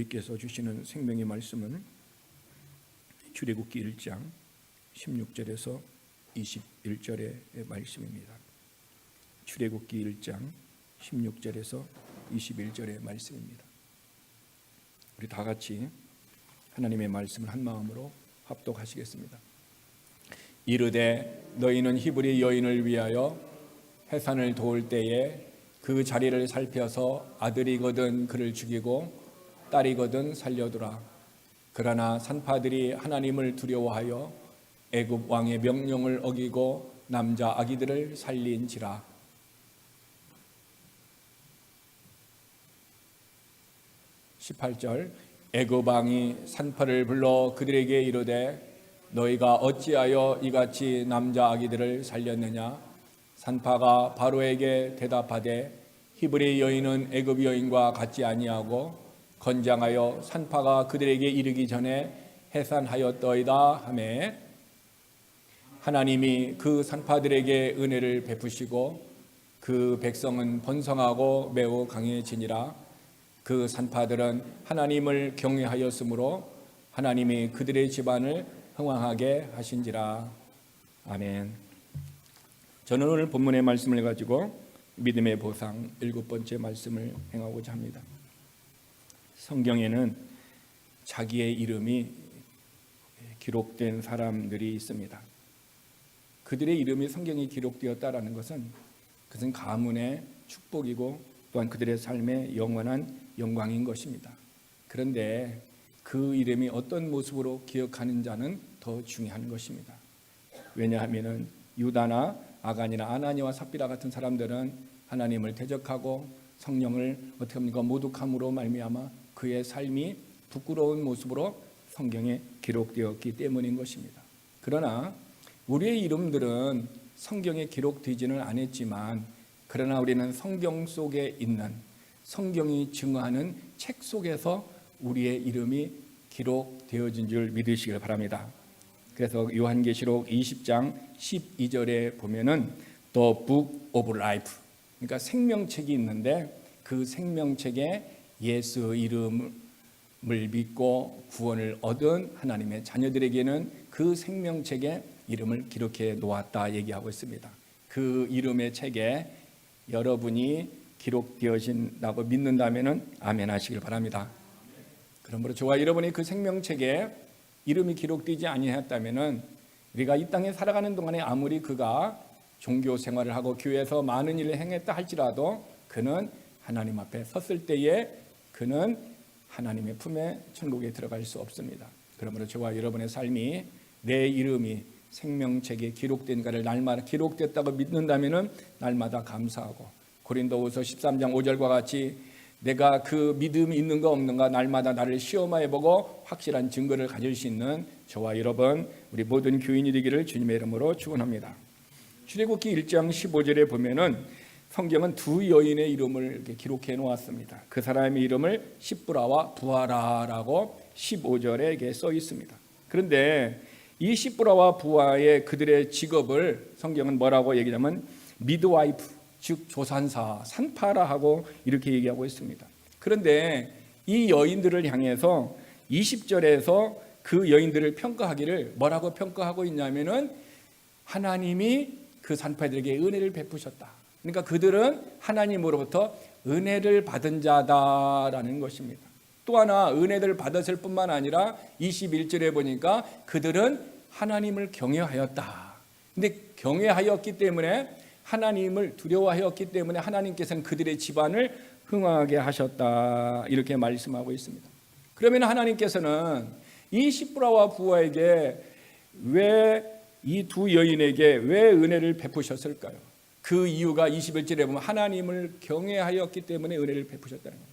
주님께서 주시는 생명의 말씀은 출애굽기 1장 16절에서 21절의 말씀입니다. 출애굽기 1장 16절에서 21절의 말씀입니다. 우리 다 같이 하나님의 말씀을 한 마음으로 합독하시겠습니다. 이르되 너희는 히브리 여인을 위하여 해산을 도울 때에 그 자리를 살펴서 아들이거든 그를 죽이고 딸이거든 살려두라. 그러나 산파들이 하나님을 두려워하여 애굽 왕의 명령을 어기고 남자 아기들을 살린지라. 18절 애굽 왕이 산파를 불러 그들에게 이르되 너희가 어찌하여 이같이 남자 아기들을 살렸느냐. 산파가 바로에게 대답하되 히브리 여인은 애굽 여인과 같지 아니하고 건장하여 산파가 그들에게 이르기 전에 해산하였더이다 하매 하나님이 그 산파들에게 은혜를 베푸시고 그 백성은 번성하고 매우 강해지니라. 그 산파들은 하나님을 경외하였으므로 하나님이 그들의 집안을 흥왕하게 하신지라. 아멘. 저는 오늘 본문의 말씀을 가지고 믿음의 보상 7번째 말씀을 행하고자 합니다. 성경에는 자기의 이름이 기록된 사람들이 있습니다. 그들의 이름이 성경에 기록되었다라는 것은 그것은 가문의 축복이고 또한 그들의 삶의 영원한 영광인 것입니다. 그런데 그 이름이 어떤 모습으로 기억하는 자는 더 중요한 것입니다. 왜냐하면 유다나 아간이나 아나니와 삽비라 같은 사람들은 하나님을 대적하고 성령을 어떻게 합니까? 모독함으로 말미암아 그의 삶이 부끄러운 모습으로 성경에 기록되었기 때문인 것입니다. 그러나 우리의 이름들은 성경에 기록되지는 않았지만 그러나 우리는 성경 속에 있는 성경이 증거하는 책 속에서 우리의 이름이 기록되어진 줄 믿으시길 바랍니다. 그래서 요한계시록 20장 12절에 보면은 The Book of Life, 그러니까 생명책이 있는데 그 생명책에 예수 이름을 믿고 구원을 얻은 하나님의 자녀들에게는 그 생명책에 이름을 기록해 놓았다 얘기하고 있습니다. 그 이름의 책에 여러분이 기록되어진다고 믿는다면 아멘 하시길 바랍니다. 그러므로 저와 여러분이 그 생명책에 이름이 기록되지 아니했다면 우리가 이 땅에 살아가는 동안에 아무리 그가 종교 생활을 하고 교회에서 많은 일을 행했다 할지라도 그는 하나님 앞에 섰을 때에 그는 하나님의 품에 천국에 들어갈 수 없습니다. 그러므로 저와 여러분의 삶이 내 이름이 생명책에 기록된가를 날마다 기록됐다고 믿는다면 날마다 감사하고 고린도후서 13장 5절과 같이 내가 그 믿음이 있는가 없는가 날마다 나를 시험하여 보고 확실한 증거를 가질 수 있는 저와 여러분 우리 모든 교인이 되기를 주님의 이름으로 축원합니다. 출애굽기 1장 15절에 보면은 성경은 두 여인의 이름을 이렇게 기록해 놓았습니다. 그 사람의 이름을 시브라와 부하라라고 15절에 이게 써 있습니다. 그런데 이 시브라와 부하의 그들의 직업을 성경은 뭐라고 얘기하냐면 미드와이프, 즉 조산사, 산파라 하고 이렇게 얘기하고 있습니다. 그런데 이 여인들을 향해서 20절에서 그 여인들을 평가하기를 뭐라고 평가하고 있냐면은 하나님이 그 산파들에게 은혜를 베푸셨다. 그러니까 그들은 하나님으로부터 은혜를 받은 자다라는 것입니다. 또 하나 은혜를 받았을 뿐만 아니라 21절에 보니까 그들은 하나님을 경외하였다. 근데 경외하였기 때문에 하나님을 두려워하였기 때문에 하나님께서는 그들의 집안을 흥왕하게 하셨다. 이렇게 말씀하고 있습니다. 그러면 하나님께서는 이 시브라와 부하에게 왜 이 두 여인에게 왜 은혜를 베푸셨을까요? 그 이유가 21절에 보면 하나님을 경외하였기 때문에 은혜를 베푸셨다는 겁니다.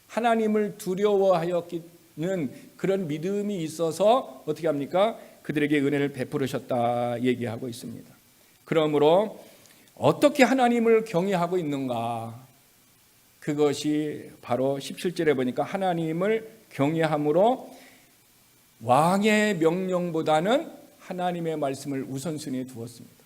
하나님을 두려워하였기는 그런 믿음이 있어서 어떻게 합니까? 그들에게 은혜를 베푸셨다 얘기하고 있습니다. 그러므로 어떻게 하나님을 경외하고 있는가? 그것이 바로 17절에 보니까 하나님을 경외함으로 왕의 명령보다는 하나님의 말씀을 우선순위에 두었습니다.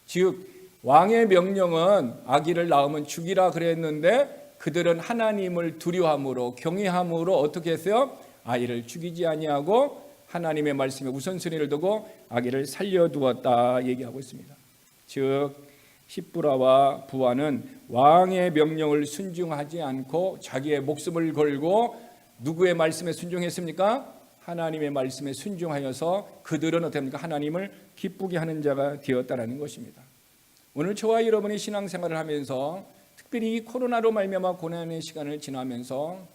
즉 왕의 명령은 아기를 낳으면 죽이라 그랬는데 그들은 하나님을 두려워함으로 경외함으로 어떻게 했어요? 아이를 죽이지 아니하고 하나님의 말씀에 우선순위를 두고 아기를 살려두었다 얘기하고 있습니다. 즉 십부라와 부하는 왕의 명령을 순종하지 않고 자기의 목숨을 걸고 누구의 말씀에 순종했습니까? 하나님의 말씀에 순종하여서 그들은 어떻습니까? 하나님을 기쁘게 하는 자가 되었다는 것입니다. 오늘 저와 여러분이 신앙생활을 하면서 특별히 이 코로나로 말미암아 고난의 시간을 지나면서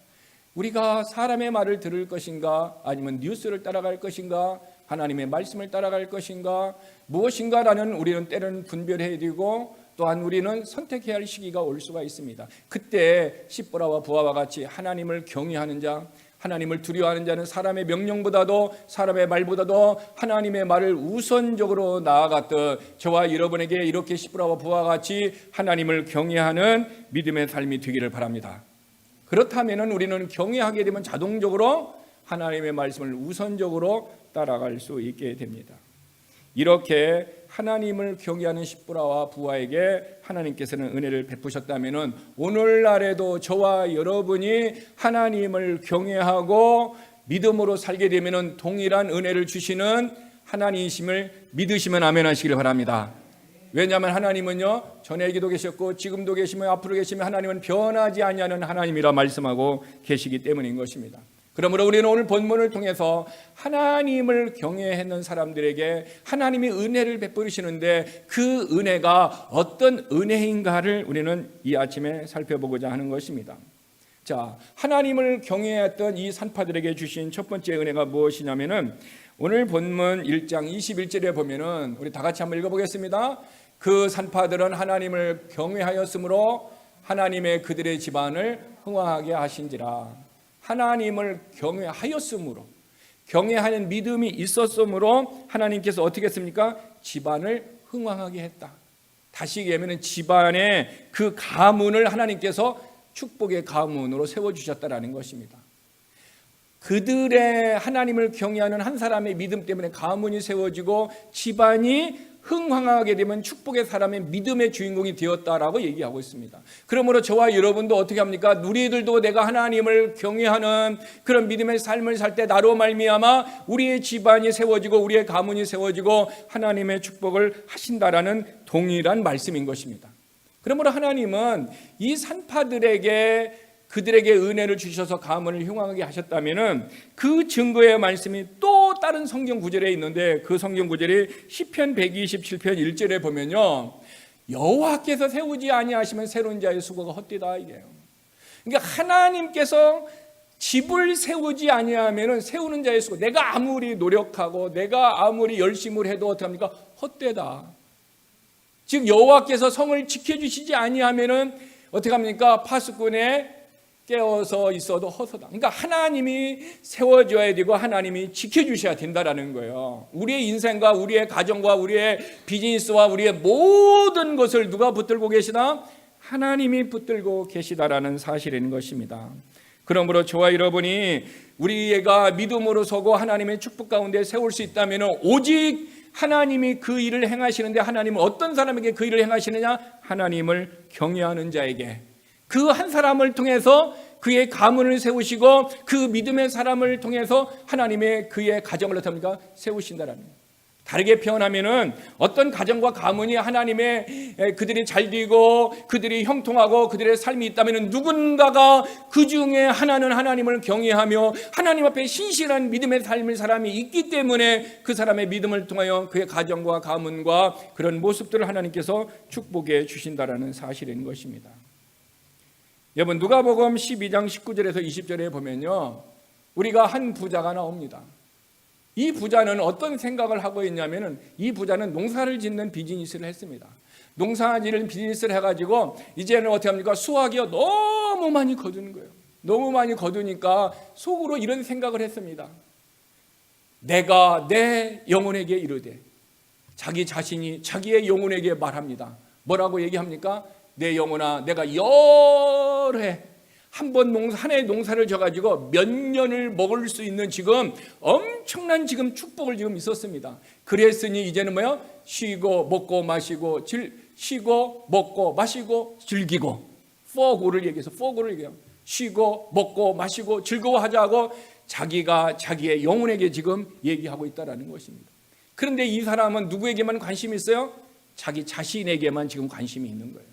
우리가 사람의 말을 들을 것인가 아니면 뉴스를 따라갈 것인가 하나님의 말씀을 따라갈 것인가 무엇인가라는 우리는 때로는 분별해야 되고 또한 우리는 선택해야 할 시기가 올 수가 있습니다. 그때 십보라와 부하와 같이 하나님을 경외하는 자, 하나님을 두려워하는 자는 사람의 명령보다도 사람의 말보다도 하나님의 말을 우선적으로 나아갔듯 저와 여러분에게 이렇게 십보라와 부하와 같이 하나님을 경외하는 믿음의 삶이 되기를 바랍니다. 그렇다면 우리는 경외하게 되면 자동적으로 하나님의 말씀을 우선적으로 따라갈 수 있게 됩니다. 이렇게 하나님을 경외하는 십부라와 부하에게 하나님께서는 은혜를 베푸셨다면 오늘날에도 저와 여러분이 하나님을 경외하고 믿음으로 살게 되면 동일한 은혜를 주시는 하나님이심을 믿으시면 아멘 하시길 바랍니다. 왜냐하면 하나님은요 전에기도 계셨고 지금도 계시며 앞으로 계시며 하나님은 변하지 아니하는 하나님이라 말씀하고 계시기 때문인 것입니다. 그러므로 우리는 오늘 본문을 통해서 하나님을 경외하는 사람들에게 하나님이 은혜를 베푸시는데 그 은혜가 어떤 은혜인가를 우리는 이 아침에 살펴보고자 하는 것입니다. 자, 하나님을 경외했던 이 산파들에게 주신 첫 번째 은혜가 무엇이냐면은 오늘 본문 1장 21절에 보면은 우리 다 같이 한번 읽어보겠습니다. 그 산파들은 하나님을 경외하였으므로 하나님의 그들의 집안을 흥왕하게 하신지라. 하나님을 경외하였으므로 경외하는 믿음이 있었으므로 하나님께서 어떻게 했습니까? 집안을 흥왕하게 했다. 다시 얘기하면 집안의 그 가문을 하나님께서 축복의 가문으로 세워주셨다라는 것입니다. 그들의 하나님을 경외하는 한 사람의 믿음 때문에 가문이 세워지고 집안이 흥황하게 되면 축복의 사람의 믿음의 주인공이 되었다라고 얘기하고 있습니다. 그러므로 저와 여러분도 어떻게 합니까? 우리들도 내가 하나님을 경외하는 그런 믿음의 삶을 살 때 나로 말미암아 우리의 집안이 세워지고 우리의 가문이 세워지고 하나님의 축복을 하신다라는 동일한 말씀인 것입니다. 그러므로 하나님은 이 산파들에게 그들에게 은혜를 주셔서 가문을 흥왕하게 하셨다면은 그 증거의 말씀이 또 다른 성경 구절에 있는데 그 성경 구절이 시편 127편 1절에 보면요 여호와께서 세우지 아니하시면 세우는 자의 수고가 헛되다 이래요. 그러니까 하나님께서 집을 세우지 아니하면은 세우는 자의 수고 내가 아무리 노력하고 내가 아무리 열심을 해도 어떻게 합니까? 헛되다. 즉 여호와께서 성을 지켜주시지 아니하면은 어떻게 합니까? 파수꾼에 깨어서 있어도 허소다. 그러니까 하나님이 세워줘야 되고 하나님이 지켜주셔야 된다라는 거예요. 우리의 인생과 우리의 가정과 우리의 비즈니스와 우리의 모든 것을 누가 붙들고 계시나? 하나님이 붙들고 계시다라는 사실인 것입니다. 그러므로 저와 여러분이 우리가 믿음으로 서고 하나님의 축복 가운데 세울 수 있다면 오직 하나님이 그 일을 행하시는데 하나님은 어떤 사람에게 그 일을 행하시느냐? 하나님을 경외하는 자에게 그 한 사람을 통해서 그의 가문을 세우시고 그 믿음의 사람을 통해서 하나님의 그의 가정을 어떻습니까? 세우신다라는 거예요. 다르게 표현하면은 어떤 가정과 가문이 하나님의 그들이 잘 되고 그들이 형통하고 그들의 삶이 있다면은 누군가가 그 중에 하나는 하나님을 경외하며 하나님 앞에 신실한 믿음의 삶을 사람이 있기 때문에 그 사람의 믿음을 통하여 그의 가정과 가문과 그런 모습들을 하나님께서 축복해 주신다라는 사실인 것입니다. 여러분 누가복음 12장 19절에서 20절에 보면요 우리가 한 부자가 나옵니다. 이 부자는 어떤 생각을 하고 있냐면은 이 부자는 농사를 짓는 비즈니스를 했습니다. 농사짓는 비즈니스를 해가지고 이제는 어떻게 합니까? 수확이 너무 많이 거두는 거예요. 너무 많이 거두니까 속으로 이런 생각을 했습니다. 내가 내 영혼에게 이르되 자기 자신이 자기의 영혼에게 말합니다. 뭐라고 얘기합니까? 내 영혼아 내가 여러 해 한 해의 농사를 져가지고 몇 년을 먹을 수 있는 지금 엄청난 지금 축복을 지금 있었습니다. 그랬으니 이제는 뭐야? 쉬고 먹고 마시고 즐기고 4고를 얘기해서 4고를 얘기해요. 쉬고 먹고 마시고 즐거워하자고 자기가 자기의 영혼에게 지금 얘기하고 있다는 것입니다. 그런데 이 사람은 누구에게만 관심이 있어요? 자기 자신에게만 지금 관심이 있는 거예요.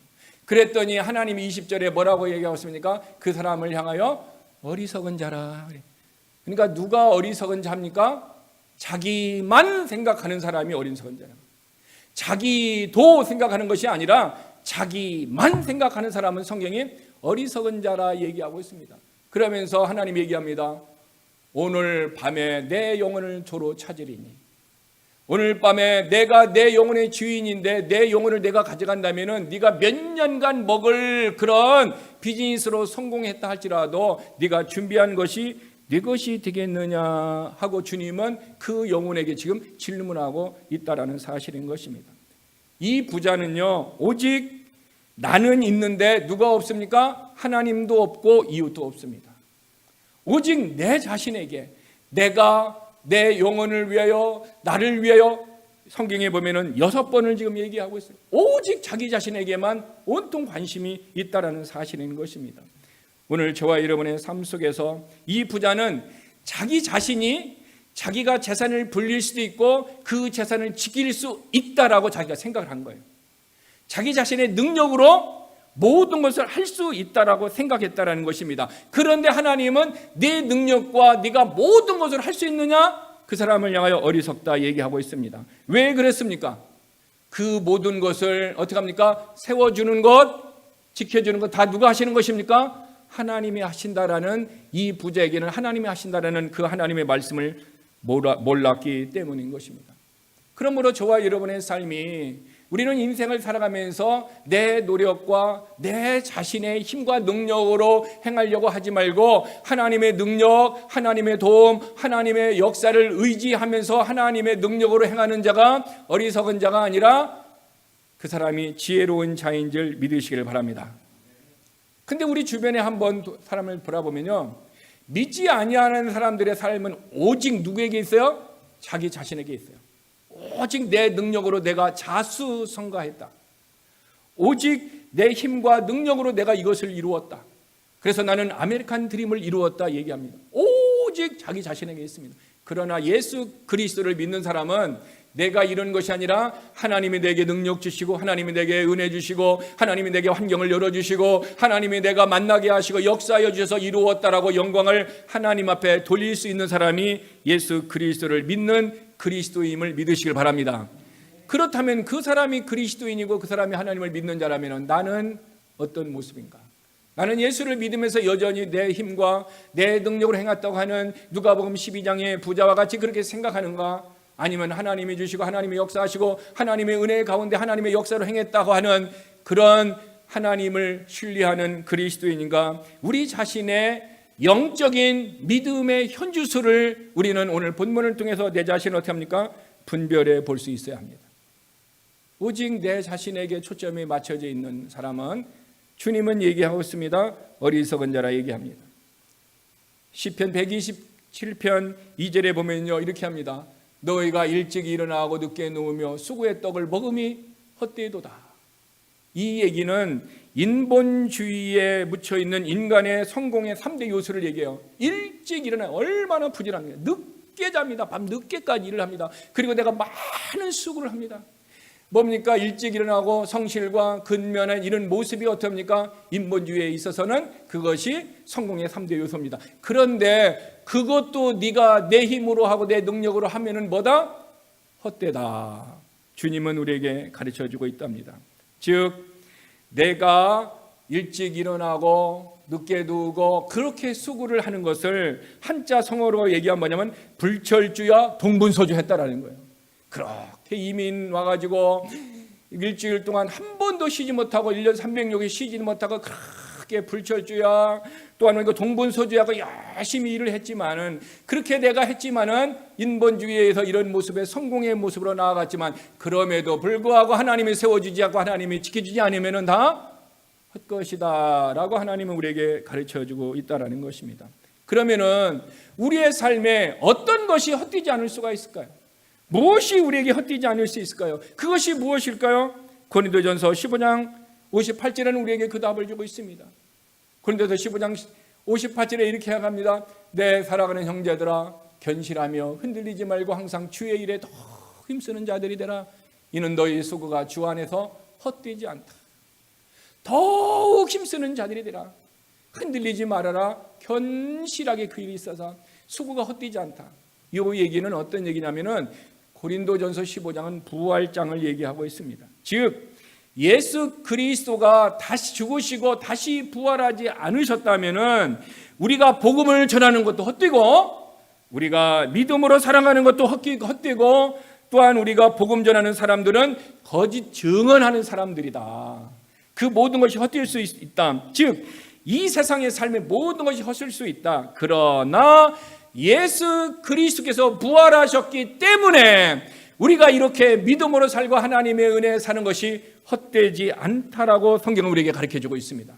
그랬더니 하나님이 20절에 뭐라고 얘기하고 있습니까? 그 사람을 향하여 어리석은 자라. 그러니까 누가 어리석은 자입니까? 자기만 생각하는 사람이 어리석은 자라. 자기도 생각하는 것이 아니라 자기만 생각하는 사람은 성경이 어리석은 자라 얘기하고 있습니다. 그러면서 하나님 얘기합니다. 오늘 밤에 내 영혼을 조로 찾으리니, 오늘 밤에 내가 내 영혼의 주인인데 내 영혼을 내가 가져간다면은 네가 몇 년간 먹을 그런 비즈니스로 성공했다 할지라도 네가 준비한 것이 네 것이 되겠느냐 하고 주님은 그 영혼에게 지금 질문하고 있다라는 사실인 것입니다. 이 부자는요, 오직 나는 있는데 누가 없습니까? 하나님도 없고 이웃도 없습니다. 오직 내 자신에게, 내가 내 영혼을 위하여, 나를 위하여, 성경에 보면은 6번을 지금 얘기하고 있어요. 오직 자기 자신에게만 온통 관심이 있다라는 사실인 것입니다. 오늘 저와 여러분의 삶 속에서 이 부자는 자기 자신이 자기가 재산을 불릴 수도 있고 그 재산을 지킬 수 있다라고 자기가 생각을 한 거예요. 자기 자신의 능력으로 모든 것을 할 수 있다라고 생각했다라는 것입니다. 그런데 하나님은 네 능력과 네가 모든 것을 할 수 있느냐? 그 사람을 향하여 어리석다 얘기하고 있습니다. 왜 그랬습니까? 그 모든 것을 어떻게 합니까? 세워주는 것, 지켜주는 것 다 누가 하시는 것입니까? 하나님이 하신다라는, 이 부자에게는 하나님이 하신다라는 그 하나님의 말씀을 몰랐기 때문인 것입니다. 그러므로 저와 여러분의 삶이, 우리는 인생을 살아가면서 내 노력과 내 자신의 힘과 능력으로 행하려고 하지 말고 하나님의 능력, 하나님의 도움, 하나님의 역사를 의지하면서 하나님의 능력으로 행하는 자가 어리석은 자가 아니라 그 사람이 지혜로운 자인 줄 믿으시길 바랍니다. 근데 우리 주변에 한번 사람을 돌아보면요, 믿지 아니하는 사람들의 삶은 오직 누구에게 있어요? 자기 자신에게 있어요. 오직 내 능력으로 내가 자수성가했다. 오직 내 힘과 능력으로 내가 이것을 이루었다. 그래서 나는 아메리칸 드림을 이루었다 얘기합니다. 오직 자기 자신에게 있습니다. 그러나 예수 그리스도를 믿는 사람은 내가 이룬 것이 아니라 하나님이 내게 능력 주시고 하나님이 내게 은혜 주시고 하나님이 내게 환경을 열어주시고 하나님이 내가 만나게 하시고 역사하여 주셔서 이루었다라고 영광을 하나님 앞에 돌릴 수 있는 사람이 예수 그리스도를 믿는 그리스도임을 믿으시길 바랍니다. 그렇다면 그 사람이 그리스도인이고 그 사람이 하나님을 믿는 자라면 나는 어떤 모습인가? 나는 예수를 믿으면서 여전히 내 힘과 내 능력으로 행했다고 하는 누가복음 12장의 부자와 같이 그렇게 생각하는가? 아니면 하나님이 주시고 하나님이 역사하시고 하나님의 은혜 가운데 하나님의 역사로 행했다고 하는 그런 하나님을 신뢰하는 그리스도인인가? 우리 자신의 영적인 믿음의 현주소를 우리는 오늘 본문을 통해서 내 자신을 어떻게 합니까? 분별해 볼 수 있어야 합니다. 오직 내 자신에게 초점이 맞춰져 있는 사람은 주님은 얘기하고 있습니다. 어리석은 자라 얘기합니다. 시편 127편 2절에 보면요, 이렇게 합니다. 너희가 일찍 일어나고 늦게 누우며 수고의 떡을 먹음이 헛되도다. 이 얘기는 인본주의에 묻혀있는 인간의 성공의 3대 요소를 얘기해요. 일찍 일어나, 얼마나 부지런합니까? 늦게 잡니다. 밤 늦게까지 일을 합니다. 그리고 내가 많은 수고를 합니다. 뭡니까? 일찍 일어나고 성실과 근면한 이런 모습이 어떻습니까? 인본주의에 있어서는 그것이 성공의 3대 요소입니다. 그런데 그것도 네가 내 힘으로 하고 내 능력으로 하면은 뭐다? 헛되다. 주님은 우리에게 가르쳐주고 있답니다. 즉 내가 일찍 일어나고 늦게 누우고 그렇게 수고를 하는 것을 한자 성어로 얘기하면 뭐냐면 불철주야 동분서주했다라는 거예요. 그렇게 이민 와가지고 일주일 동안 한 번도 쉬지 못하고 1년 306일 쉬지 못하고 그렇게 불철주야 또한 이거 동분서주하고 열심히 일을 했지만은 그렇게 내가 했지만은 인본주의에서 이런 모습의 성공의 모습으로 나아갔지만 그럼에도 불구하고 하나님이 세워주지 않고 하나님이 지켜주지 않으면은 다 헛것이다 라고 하나님은 우리에게 가르쳐주고 있다라는 것입니다. 그러면은 우리의 삶에 어떤 것이 헛되지 않을 수가 있을까요? 무엇이 우리에게 헛되지 않을 수 있을까요? 그것이 무엇일까요? 고린도전서 15장 58절에는 우리에게 그 답을 주고 있습니다. 고린도서 15장 58절에 이렇게 합니다. 내 사랑하는 형제들아, 견실하며 흔들리지 말고 항상 주의 일에 더 힘쓰는 자들이 되라. 이는 너희 수고가 주 안에서 헛되지 않다. 더욱 힘쓰는 자들이 되라. 흔들리지 말아라. 견실하게 그 일이 있어서 수고가 헛되지 않다. 이 얘기는 어떤 얘기냐면은 고린도전서 15장은 부활장을 얘기하고 있습니다. 즉 예수 그리스도가 다시 죽으시고 다시 부활하지 않으셨다면은 우리가 복음을 전하는 것도 헛되고, 우리가 믿음으로 사랑하는 것도 헛되고, 또한 우리가 복음 전하는 사람들은 거짓 증언하는 사람들이다. 그 모든 것이 헛될 수 있다. 즉 이 세상의 삶의 모든 것이 헛을 수 있다. 그러나 예수 그리스도께서 부활하셨기 때문에 우리가 이렇게 믿음으로 살고 하나님의 은혜에 사는 것이 헛되지 않다라고 성경은 우리에게 가르쳐주고 있습니다.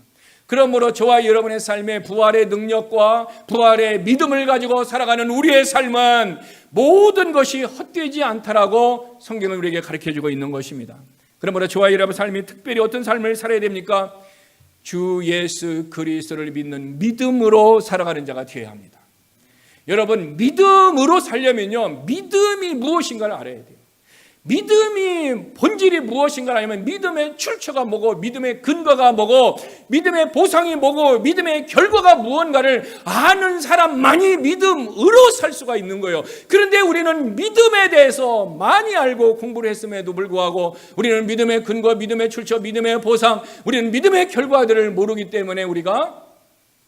그러므로 저와 여러분의 삶에 부활의 능력과 부활의 믿음을 가지고 살아가는 우리의 삶은 모든 것이 헛되지 않다라고 성경은 우리에게 가르쳐주고 있는 것입니다. 그러므로 저와 여러분의 삶이 특별히 어떤 삶을 살아야 됩니까? 주 예수 그리스도를 믿는 믿음으로 살아가는 자가 되어야 합니다. 여러분, 믿음으로 살려면요, 믿음이 무엇인가를 알아야 돼요. 믿음이 본질이 무엇인가 아니면 믿음의 출처가 뭐고 믿음의 근거가 뭐고 믿음의 보상이 뭐고 믿음의 결과가 무언가를 아는 사람만이 믿음으로 살 수가 있는 거예요. 그런데 우리는 믿음에 대해서 많이 알고 공부를 했음에도 불구하고 우리는 믿음의 근거, 믿음의 출처, 믿음의 보상, 우리는 믿음의 결과들을 모르기 때문에 우리가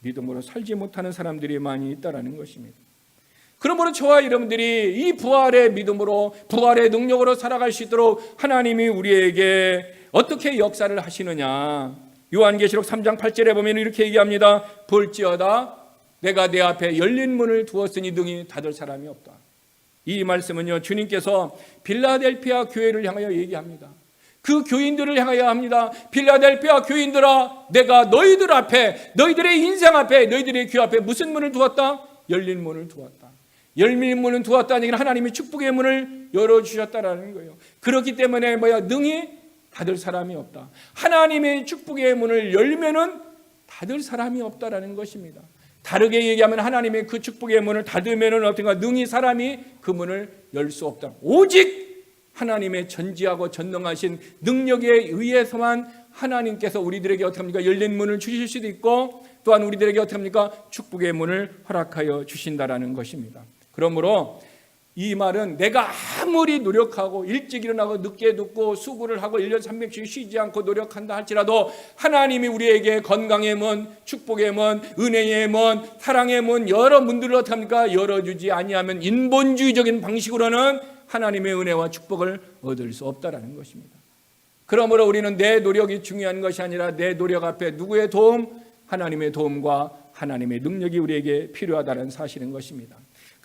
믿음으로 살지 못하는 사람들이 많이 있다는 것입니다. 그러므로 저와 여러분들이 이 부활의 믿음으로 부활의 능력으로 살아갈 수 있도록 하나님이 우리에게 어떻게 역사를 하시느냐. 요한계시록 3장 8절에 보면 이렇게 얘기합니다. 볼지어다 내가 내 앞에 열린 문을 두었으니 능히 닫을 사람이 없다. 이 말씀은요, 주님께서 빌라델피아 교회를 향하여 얘기합니다. 그 교인들을 향하여 합니다. 빌라델피아 교인들아, 내가 너희들 앞에, 너희들의 인생 앞에, 너희들의 귀 앞에 무슨 문을 두었다? 열린 문을 두었다. 열린 문은 두었다는 얘기는 하나님이 축복의 문을 열어주셨다는 거예요. 그렇기 때문에 능히 닫을 사람이 없다. 하나님의 축복의 문을 열면은 닫을 사람이 없다라는 것입니다. 다르게 얘기하면 하나님의 그 축복의 문을 닫으면은 어떤가 능히 사람이 그 문을 열 수 없다. 오직 하나님의 전지하고 전능하신 능력에 의해서만 하나님께서 우리들에게 어떻게 합니까? 열린 문을 주실 수도 있고 또한 우리들에게 어떻게 합니까? 축복의 문을 허락하여 주신다라는 것입니다. 그러므로 이 말은 내가 아무리 노력하고 일찍 일어나고 늦게 눕고 수고를 하고 1년 300씩 쉬지 않고 노력한다 할지라도 하나님이 우리에게 건강의 문, 축복의 문, 은혜의 문, 사랑의 문 여러 문들을 어떻게 합니까? 열어주지 아니하면 인본주의적인 방식으로는 하나님의 은혜와 축복을 얻을 수 없다라는 것입니다. 그러므로 우리는 내 노력이 중요한 것이 아니라 내 노력 앞에 누구의 도움? 하나님의 도움과 하나님의 능력이 우리에게 필요하다는 사실인 것입니다.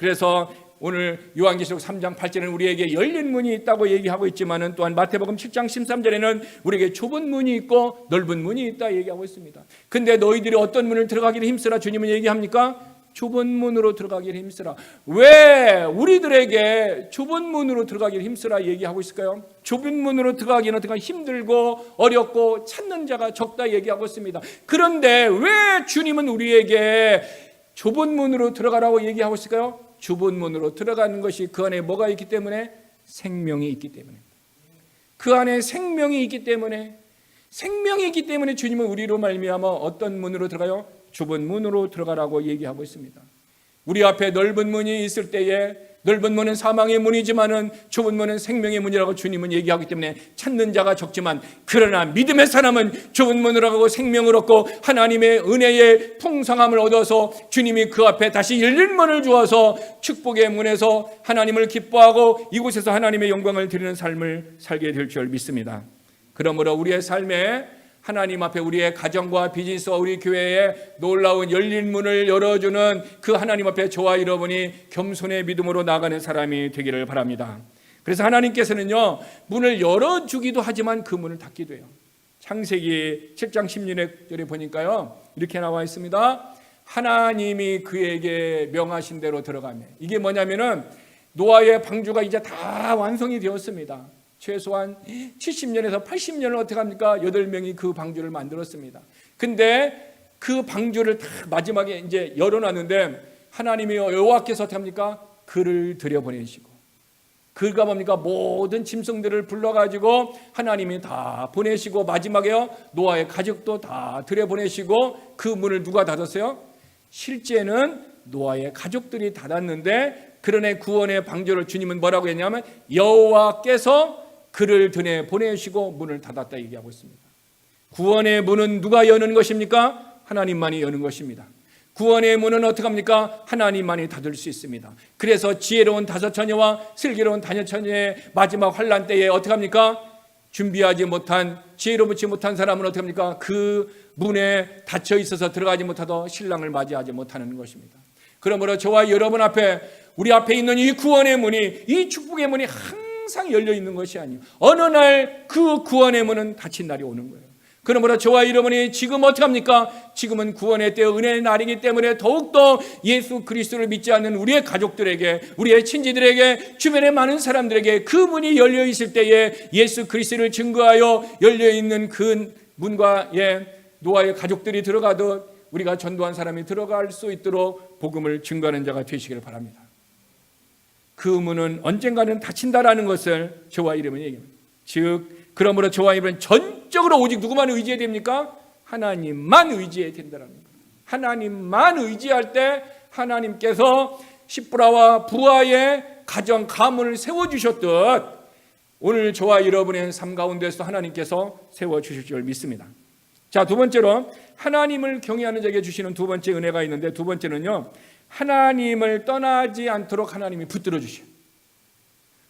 그래서 오늘 요한계시록 3장 8절에는 우리에게 열린 문이 있다고 얘기하고 있지만은 또한 마태복음 7장 13절에는 우리에게 좁은 문이 있고 넓은 문이 있다 얘기하고 있습니다. 근데 너희들이 어떤 문을 들어가기를 힘쓰라 주님은 얘기합니까? 좁은 문으로 들어가기를 힘쓰라. 왜 우리들에게 좁은 문으로 들어가기를 힘쓰라 얘기하고 있을까요? 좁은 문으로 들어가기는 어떻게 힘들고 어렵고 찾는 자가 적다 얘기하고 있습니다. 그런데 왜 주님은 우리에게 좁은 문으로 들어가라고 얘기하고 있을까요? 좁은 문으로 들어가는 것이 그 안에 뭐가 있기 때문에? 생명이 있기 때문에. 그 안에 생명이 있기 때문에 주님은 우리로 말미암아 어떤 문으로 들어가요? 좁은 문으로 들어가라고 얘기하고 있습니다. 우리 앞에 넓은 문이 있을 때에 넓은 문은 사망의 문이지만은 좁은 문은 생명의 문이라고 주님은 얘기하기 때문에 찾는 자가 적지만 그러나 믿음의 사람은 좁은 문으로 가고 생명을 얻고 하나님의 은혜의 풍성함을 얻어서 주님이 그 앞에 다시 열린 문을 주어서 축복의 문에서 하나님을 기뻐하고 이곳에서 하나님의 영광을 드리는 삶을 살게 될 줄 믿습니다. 그러므로 우리의 삶에 하나님 앞에 우리의 가정과 비즈니스와 우리 교회에 놀라운 열린 문을 열어주는 그 하나님 앞에 저와 여러분이 겸손의 믿음으로 나아가는 사람이 되기를 바랍니다. 그래서 하나님께서는요 문을 열어주기도 하지만 그 문을 닫기도 해요. 창세기 7장 16절에 보니까요 이렇게 나와 있습니다. 하나님이 그에게 명하신 대로 들어가며, 이게 뭐냐면은 노아의 방주가 이제 다 완성이 되었습니다. 최소한 70년에서 80년을 어떻게 합니까? 8명이 그 방주를 만들었습니다. 근데 그 방주를 다 마지막에 이제 열어놨는데 하나님이 여호와께서 어떻게 합니까? 그를 들여보내시고 그가 뭡니까? 모든 짐승들을 불러가지고 하나님이 다 보내시고 마지막에요 노아의 가족도 다 들여보내시고 그 문을 누가 닫았어요? 실제는 노아의 가족들이 닫았는데 그러네 구원의 방주를 주님은 뭐라고 했냐면 여호와께서 그를 들여보내시고 문을 닫았다 얘기하고 있습니다. 구원의 문은 누가 여는 것입니까? 하나님만이 여는 것입니다. 구원의 문은 어떻게 합니까? 하나님만이 닫을 수 있습니다. 그래서 지혜로운 다섯 처녀와 슬기로운 다섯 처녀의 마지막 환난 때에 어떻게 합니까? 준비하지 못한 지혜롭지 못한 사람은 어떻게 합니까? 그 문에 닫혀 있어서 들어가지 못하도 신랑을 맞이하지 못하는 것입니다. 그러므로 저와 여러분 앞에 우리 앞에 있는 이 구원의 문이 이 축복의 문이 항상 열려 있는 것이 아니에요. 어느 날 그 구원의 문은 닫힌 날이 오는 거예요. 그러므로 저와 여러분이 지금 어떻게 합니까? 지금은 구원의 때 은혜의 날이기 때문에 더욱더 예수 그리스도를 믿지 않는 우리의 가족들에게 우리의 친지들에게 주변의 많은 사람들에게 그 문이 열려 있을 때에 예수 그리스도를 증거하여 열려 있는 그 문과 노아의 가족들이 들어가듯 우리가 전도한 사람이 들어갈 수 있도록 복음을 증거하는 자가 되시기를 바랍니다. 그 문은 언젠가는 닫힌다라는 것을 저와 여러분이 얘기합니다. 즉 그러므로 저와 여러분은 전적으로 오직 누구만 의지해야 됩니까? 하나님만 의지해야 된다는 거예요. 하나님만 의지할 때 하나님께서 십부라와 부하의 가정 가문을 세워주셨듯 오늘 저와 여러분의 삶 가운데서 하나님께서 세워주실 줄 믿습니다. 자, 두 번째로 하나님을 경외하는 자에게 주시는 두 번째 은혜가 있는데 두 번째는요, 하나님을 떠나지 않도록 하나님이 붙들어 주셔요.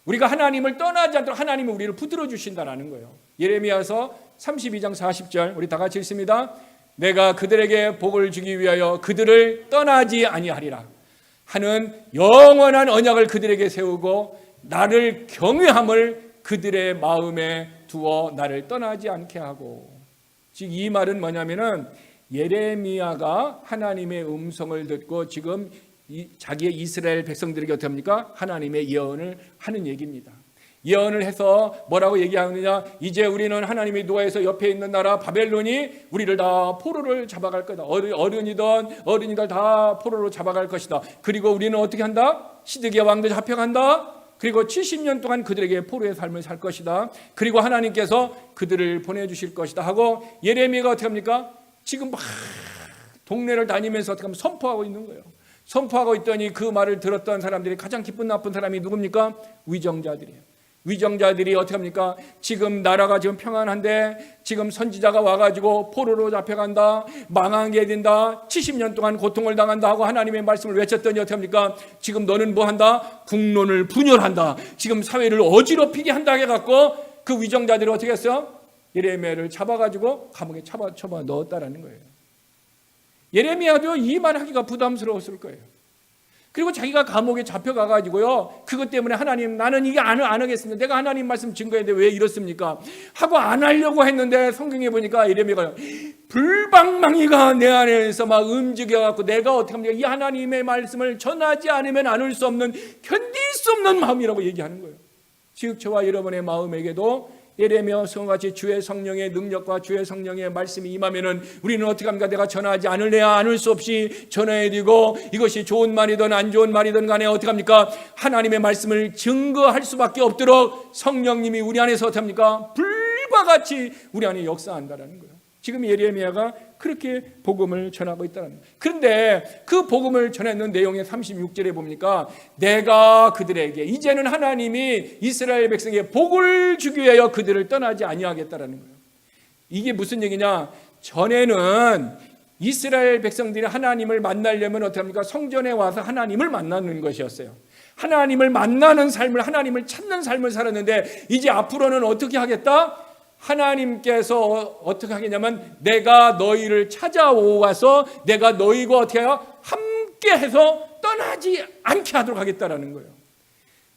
우리가 하나님을 떠나지 않도록 하나님이 우리를 붙들어 주신다는 거예요. 예레미야서 32장 40절 우리 다 같이 읽습니다. 내가 그들에게 복을 주기 위하여 그들을 떠나지 아니하리라 하는 영원한 언약을 그들에게 세우고 나를 경외함을 그들의 마음에 두어 나를 떠나지 않게 하고. 즉 이 말은 뭐냐면은 예레미야가 하나님의 음성을 듣고 지금 자기의 이스라엘 백성들에게 어떻게 합니까? 하나님의 예언을 하는 얘기입니다. 예언을 해서 뭐라고 얘기하느냐? 이제 우리는 하나님이 노아에서 옆에 있는 나라 바벨론이 우리를 다 포로를 잡아갈 거다. 어른이들 다 포로로 잡아갈 것이다. 그리고 우리는 어떻게 한다? 시드기야 왕도 잡혀간다. 그리고 70년 동안 그들에게 포로의 삶을 살 것이다. 그리고 하나님께서 그들을 보내주실 것이다 하고 예레미야가 어떻게 합니까? 지금 막 동네를 다니면서 어떻게 하면 선포하고 있는 거예요. 선포하고 있더니 그 말을 들었던 사람들이 가장 기쁜 나쁜 사람이 누굽니까? 위정자들이에요. 위정자들이 어떻게 합니까? 지금 나라가 지금 평안한데 지금 선지자가 와가지고 포로로 잡혀간다, 망하게 된다, 70년 동안 고통을 당한다 하고 하나님의 말씀을 외쳤더니 어떻게 합니까? 지금 너는 뭐 한다? 국론을 분열한다, 지금 사회를 어지럽히게 한다 해갖고 그 위정자들이 어떻게 했어요? 예레미야를 잡아가지고 감옥에 쳐봐 넣었다라는 거예요. 예레미야도 이 말 하기가 부담스러웠을 거예요. 그리고 자기가 감옥에 잡혀가가지고요, 그것 때문에 하나님 나는 이게 안 하겠습니다. 내가 하나님 말씀 증거했는데 왜 이렇습니까? 하고 안 하려고 했는데 성경에 보니까 예레미야가 불방망이가 내 안에서 막 움직여갖고 내가 어떻게 합니까? 이 하나님의 말씀을 전하지 않으면 안을 수 없는, 견딜 수 없는 마음이라고 얘기하는 거예요. 즉 저와 여러분의 마음에게도 예레미야와 같이 주의 성령의 능력과 주의 성령의 말씀이 임하면은 우리는 어떻게 합니까? 내가 전하지 않을래야 않을 수 없이 전해야 되고, 이것이 좋은 말이든 안 좋은 말이든 간에 어떻게 합니까? 하나님의 말씀을 증거할 수밖에 없도록 성령님이 우리 안에서 어떻게 합니까? 불과 같이 우리 안에 역사한다는 거예요. 지금 예레미야가 그렇게 복음을 전하고 있다는 거예요. 그런데 그 복음을 전했는 내용의 36절에 봅니까? 내가 그들에게, 이제는 하나님이 이스라엘 백성에게 복을 주기 위하여 그들을 떠나지 아니하겠다라는 거예요. 이게 무슨 얘기냐? 전에는 이스라엘 백성들이 하나님을 만나려면 어떻게 합니까? 성전에 와서 하나님을 만나는 것이었어요. 하나님을 만나는 삶을, 하나님을 찾는 삶을 살았는데 이제 앞으로는 어떻게 하겠다? 하나님께서 어떻게 하겠냐면 내가 너희를 찾아와서 내가 너희가 어떻게 해요? 함께 해서 떠나지 않게 하도록 하겠다라는 거예요.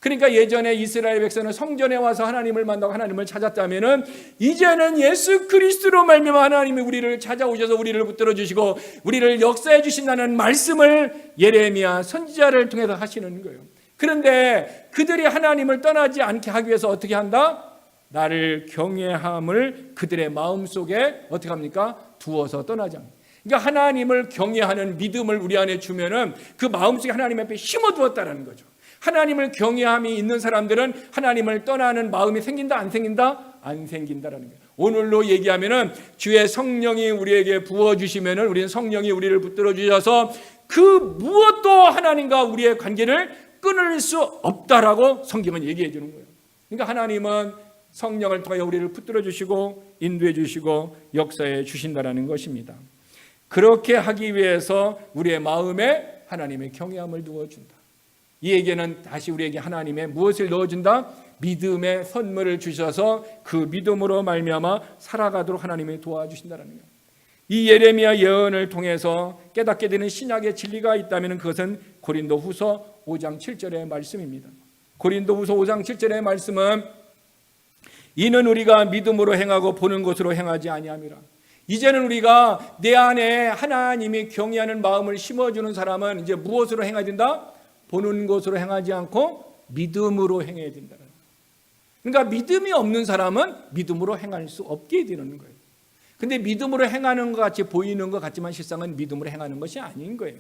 그러니까 예전에 이스라엘 백성은 성전에 와서 하나님을 만나고 하나님을 찾았다면은 이제는 예수 그리스도로 말미암아 하나님이 우리를 찾아오셔서 우리를 붙들어 주시고 우리를 역사해 주신다는 말씀을 예레미야 선지자를 통해서 하시는 거예요. 그런데 그들이 하나님을 떠나지 않게 하기 위해서 어떻게 한다? 나를 경외함을 그들의 마음속에 어떻게 합니까? 두어서 떠나지 않습니다. 그러니까 하나님을 경외하는 믿음을 우리 안에 주면은 그 마음속에 하나님 앞에 심어두었다라는 거죠. 하나님을 경외함이 있는 사람들은 하나님을 떠나는 마음이 생긴다 안 생긴다? 안 생긴다라는 거예요. 오늘로 얘기하면은 주의 성령이 우리에게 부어주시면은 우리는 성령이 우리를 붙들어 주셔서 그 무엇도 하나님과 우리의 관계를 끊을 수 없다라고 성경은 얘기해 주는 거예요. 그러니까 하나님은 성령을 통하여 우리를 붙들어 주시고 인도해 주시고 역사해 주신다라는 것입니다. 그렇게 하기 위해서 우리의 마음에 하나님의 경외함을 두어준다. 이 얘기는 다시 우리에게 하나님의 무엇을 넣어준다? 믿음의 선물을 주셔서 그 믿음으로 말미암아 살아가도록 하나님이 도와주신다는 거예요. 이 예레미야 예언을 통해서 깨닫게 되는 신약의 진리가 있다면 그것은 고린도후서 5장 7절의 말씀입니다. 고린도후서 5장 7절의 말씀은 이는 우리가 믿음으로 행하고 보는 것으로 행하지 아니함이라. 이제는 우리가 내 안에 하나님이 경외하는 마음을 심어주는 사람은 이제 무엇으로 행해야 된다? 보는 것으로 행하지 않고 믿음으로 행해야 된다. 그러니까 믿음이 없는 사람은 믿음으로 행할 수 없게 되는 거예요. 근데 믿음으로 행하는 것 같이 보이는 것 같지만 실상은 믿음으로 행하는 것이 아닌 거예요.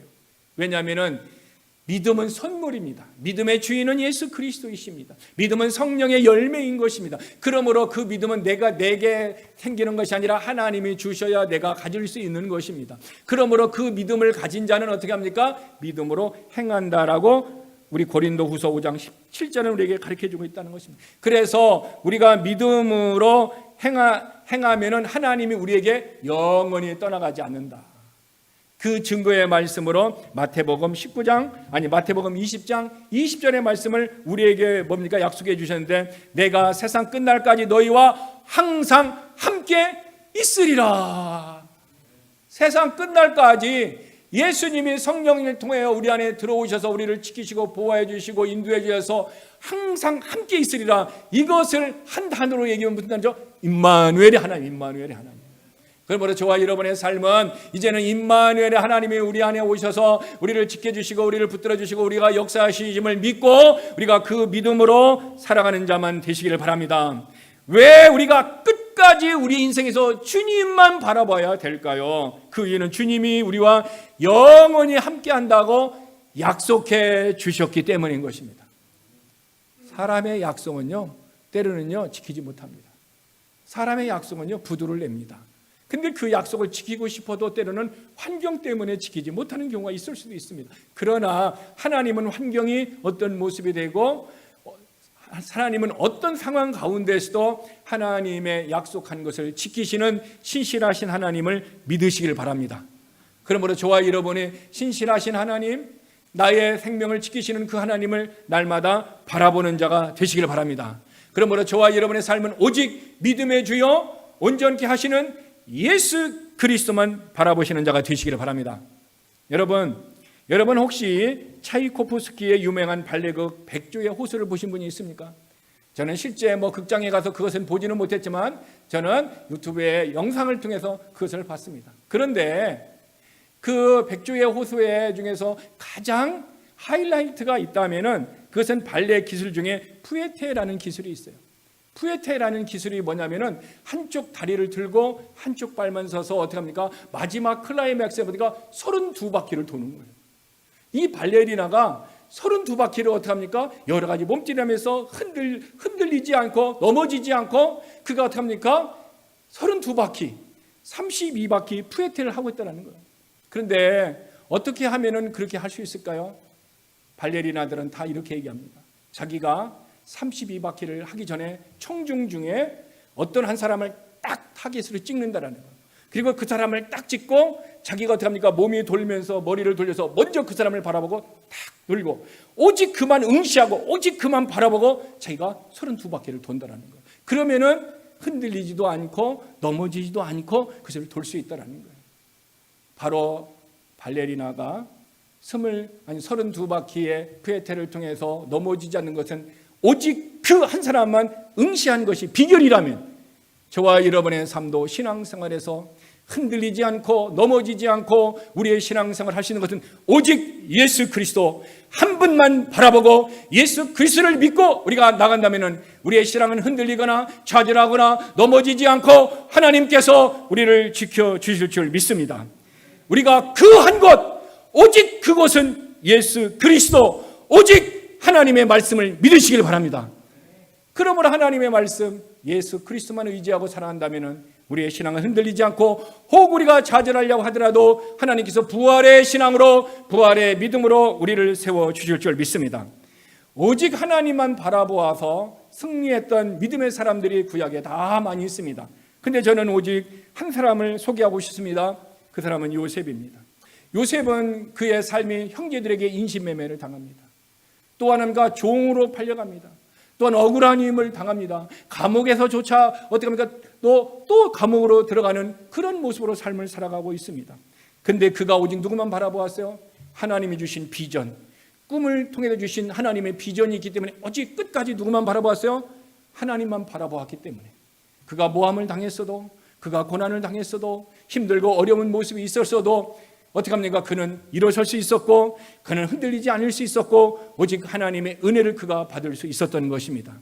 왜냐하면 믿음은 선물입니다. 믿음의 주인은 예수 그리스도이십니다. 믿음은 성령의 열매인 것입니다. 그러므로 그 믿음은 내게 생기는 것이 아니라 하나님이 주셔야 내가 가질 수 있는 것입니다. 그러므로 그 믿음을 가진 자는 어떻게 합니까? 믿음으로 행한다라고 우리 고린도후서 5장 17절은 우리에게 가르쳐주고 있다는 것입니다. 그래서 우리가 믿음으로 행하면은 하나님이 우리에게 영원히 떠나가지 않는다. 그 증거의 말씀으로 마태복음 20장 20절의 말씀을 우리에게 뭡니까? 약속해 주셨는데 내가 세상 끝날까지 너희와 항상 함께 있으리라. 세상 끝날까지 예수님이 성령을 통해 우리 안에 들어오셔서 우리를 지키시고 보호해 주시고 인도해 주셔서 항상 함께 있으리라. 이것을 한 단어로 얘기하면 무슨 단어죠? 임마누엘의 하나님, 임마누엘의 하나님. 그러므로 저와 여러분의 삶은 이제는 임마누엘의 하나님이 우리 안에 오셔서 우리를 지켜주시고 우리를 붙들어주시고 우리가 역사하심을 믿고 우리가 그 믿음으로 살아가는 자만 되시기를 바랍니다. 왜 우리가 끝까지 우리 인생에서 주님만 바라봐야 될까요? 그 이유는 주님이 우리와 영원히 함께한다고 약속해 주셨기 때문인 것입니다. 사람의 약속은요 때로는요 지키지 못합니다. 사람의 약속은요 부도를 냅니다. 근데 그 약속을 지키고 싶어도 때로는 환경 때문에 지키지 못하는 경우가 있을 수도 있습니다. 그러나 하나님은 환경이 어떤 모습이 되고 하나님은 어떤 상황 가운데서도 하나님의 약속한 것을 지키시는 신실하신 하나님을 믿으시길 바랍니다. 그러므로 저와 여러분이 신실하신 하나님, 나의 생명을 지키시는 그 하나님을 날마다 바라보는 자가 되시길 바랍니다. 그러므로 저와 여러분의 삶은 오직 믿음의 주여 온전케 하시는 예수 그리스도만 바라보시는 자가 되시기를 바랍니다. 여러분 혹시 차이코프스키의 유명한 발레극 백조의 호수를 보신 분이 있습니까? 저는 실제 극장에 가서 그것은 보지는 못했지만 저는 유튜브에 영상을 통해서 그것을 봤습니다. 그런데 그 백조의 호수의 중에서 가장 하이라이트가 있다면은 그것은 발레 기술 중에 푸에테라는 기술이 있어요. 푸에테라는 기술이 뭐냐면은 한쪽 다리를 들고 한쪽 발만 서서 어떻게 합니까? 마지막 클라이맥스에 보니까 32바퀴를 도는 거예요. 이 발레리나가 32바퀴를 어떻게 합니까? 여러 가지 몸짓하면서 흔들리지 않고 넘어지지 않고 그가 어떻게 합니까? 32바퀴, 32바퀴 푸에테를 하고 있다는 거예요. 그런데 어떻게 하면은 그렇게 할 수 있을까요? 발레리나들은 다 이렇게 얘기합니다. 자기가 32바퀴를 하기 전에 청중 중에 어떤 한 사람을 딱 타깃으로 찍는다라는 거예요. 그리고 그 사람을 딱 찍고 자기가 어떻게 합니까? 몸이 돌면서 머리를 돌려서 먼저 그 사람을 바라보고 딱 돌고 오직 그만 응시하고 오직 그만 바라보고 자기가 32바퀴를 돈다라는 거예요. 그러면은 흔들리지도 않고 넘어지지도 않고 그것을 돌 수 있다라는 거예요. 바로 발레리나가 32바퀴의 푸에테를 통해서 넘어지지 않는 것은 오직 그 한 사람만 응시한 것이 비결이라면 저와 여러분의 삶도 신앙생활에서 흔들리지 않고 넘어지지 않고 우리의 신앙생활을 할 수 있는 것은 오직 예수 그리스도 한 분만 바라보고 예수 그리스도를 믿고 우리가 나간다면 우리의 신앙은 흔들리거나 좌절하거나 넘어지지 않고 하나님께서 우리를 지켜주실 줄 믿습니다. 우리가 그 한 곳, 오직 그곳은 예수 그리스도, 오직 하나님의 말씀을 믿으시길 바랍니다. 그러므로 하나님의 말씀, 예수 그리스도만 의지하고 살아간다면 우리의 신앙은 흔들리지 않고 혹 우리가 좌절하려고 하더라도 하나님께서 부활의 신앙으로, 부활의 믿음으로 우리를 세워주실 줄 믿습니다. 오직 하나님만 바라보아서 승리했던 믿음의 사람들이 구약에 다 많이 있습니다. 근데 저는 오직 한 사람을 소개하고 싶습니다. 그 사람은 요셉입니다. 요셉은 그의 삶이 형제들에게 인신매매를 당합니다. 또 하나가 종으로 팔려갑니다. 또한 억울한 힘을 당합니다. 감옥에서조차 어떻게 합니까? 또 감옥으로 들어가는 그런 모습으로 삶을 살아가고 있습니다. 근데 그가 오직 누구만 바라보았어요? 하나님이 주신 비전, 꿈을 통해서 주신 하나님의 비전이 있기 때문에 오직 끝까지 누구만 바라보았어요? 하나님만 바라보았기 때문에 그가 모함을 당했어도, 그가 고난을 당했어도, 힘들고 어려운 모습이 있었어도 어떻게 합니까? 그는 일어설 수 있었고 그는 흔들리지 않을 수 있었고 오직 하나님의 은혜를 그가 받을 수 있었던 것입니다.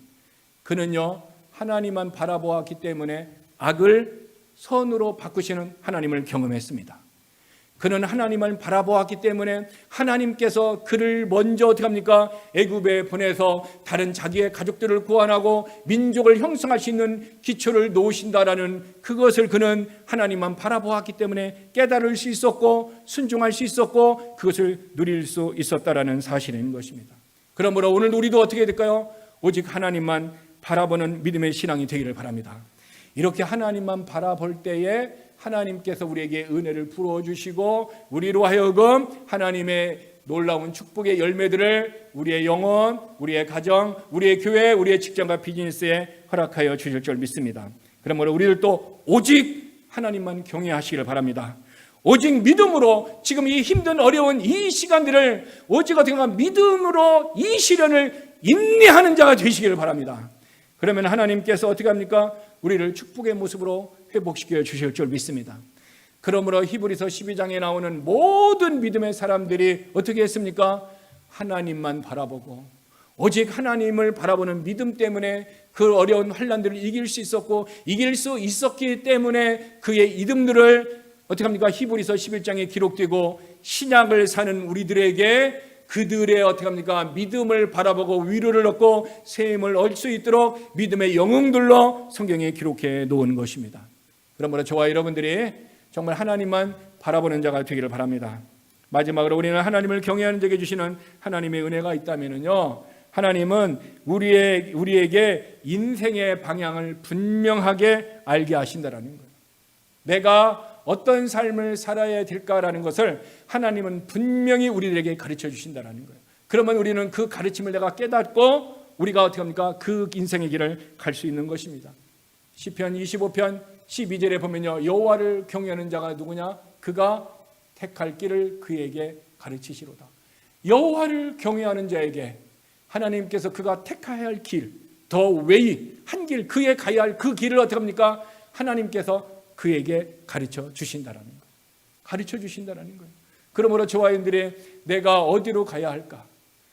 그는요 하나님만 바라보았기 때문에 악을 선으로 바꾸시는 하나님을 경험했습니다. 그는 하나님을 바라보았기 때문에 하나님께서 그를 먼저 어떻게 합니까? 애굽에 보내서 다른 자기의 가족들을 구원하고 민족을 형성할 수 있는 기초를 놓으신다라는 그것을 그는 하나님만 바라보았기 때문에 깨달을 수 있었고 순종할 수 있었고 그것을 누릴 수 있었다라는 사실인 것입니다. 그러므로 오늘 우리도 어떻게 될까요? 오직 하나님만 바라보는 믿음의 신앙이 되기를 바랍니다. 이렇게 하나님만 바라볼 때에 하나님께서 우리에게 은혜를 부어주시고 우리로 하여금 하나님의 놀라운 축복의 열매들을 우리의 영혼, 우리의 가정, 우리의 교회, 우리의 직장과 비즈니스에 허락하여 주실 줄 믿습니다. 그러므로 우리들도 오직 하나님만 경외하시기를 바랍니다. 오직 믿음으로 지금 이 힘든 어려운 이 시간들을 오직 어떻게 보면 믿음으로 이 시련을 인내하는 자가 되시기를 바랍니다. 그러면 하나님께서 어떻게 합니까? 우리를 축복의 모습으로 회복시켜 주실 줄 믿습니다. 그러므로 히브리서 12장에 나오는 모든 믿음의 사람들이 어떻게 했습니까? 하나님만 바라보고 오직 하나님을 바라보는 믿음 때문에 그 어려운 환난들을 이길 수 있었고 이길 수 있었기 때문에 그의 이름들을 어떻게 합니까? 히브리서 11장에 기록되고 신약을 사는 우리들에게 그들의 어떻게 합니까? 믿음을 바라보고 위로를 얻고 새 힘을 얻을 수 있도록 믿음의 영웅들로 성경에 기록해 놓은 것입니다. 그러므로 저와 여러분들이 정말 하나님만 바라보는 자가 되기를 바랍니다. 마지막으로 우리는 하나님을 경외하는 자에게 주시는 하나님의 은혜가 있다면요, 하나님은 우리에게 인생의 방향을 분명하게 알게 하신다라는 거예요. 내가 어떤 삶을 살아야 될까라는 것을 하나님은 분명히 우리들에게 가르쳐 주신다라는 거예요. 그러면 우리는 그 가르침을 내가 깨닫고 우리가 어떻게 합니까? 그 인생의 길을 갈 수 있는 것입니다. 시편 25편 12절에 보면요, 여호와를 경외하는 자가 누구냐? 그가 택할 길을 그에게 가르치시로다. 여호와를 경외하는 자에게 하나님께서 그가 택해야 할 길, 더 웨이, 한 길, 그에 가야 할 그 길을 어떻게 합니까? 하나님께서 그에게 가르쳐 주신다라는 거예요. 가르쳐 주신다라는 거예요. 그러므로 저와 여러분들이 내가 어디로 가야 할까?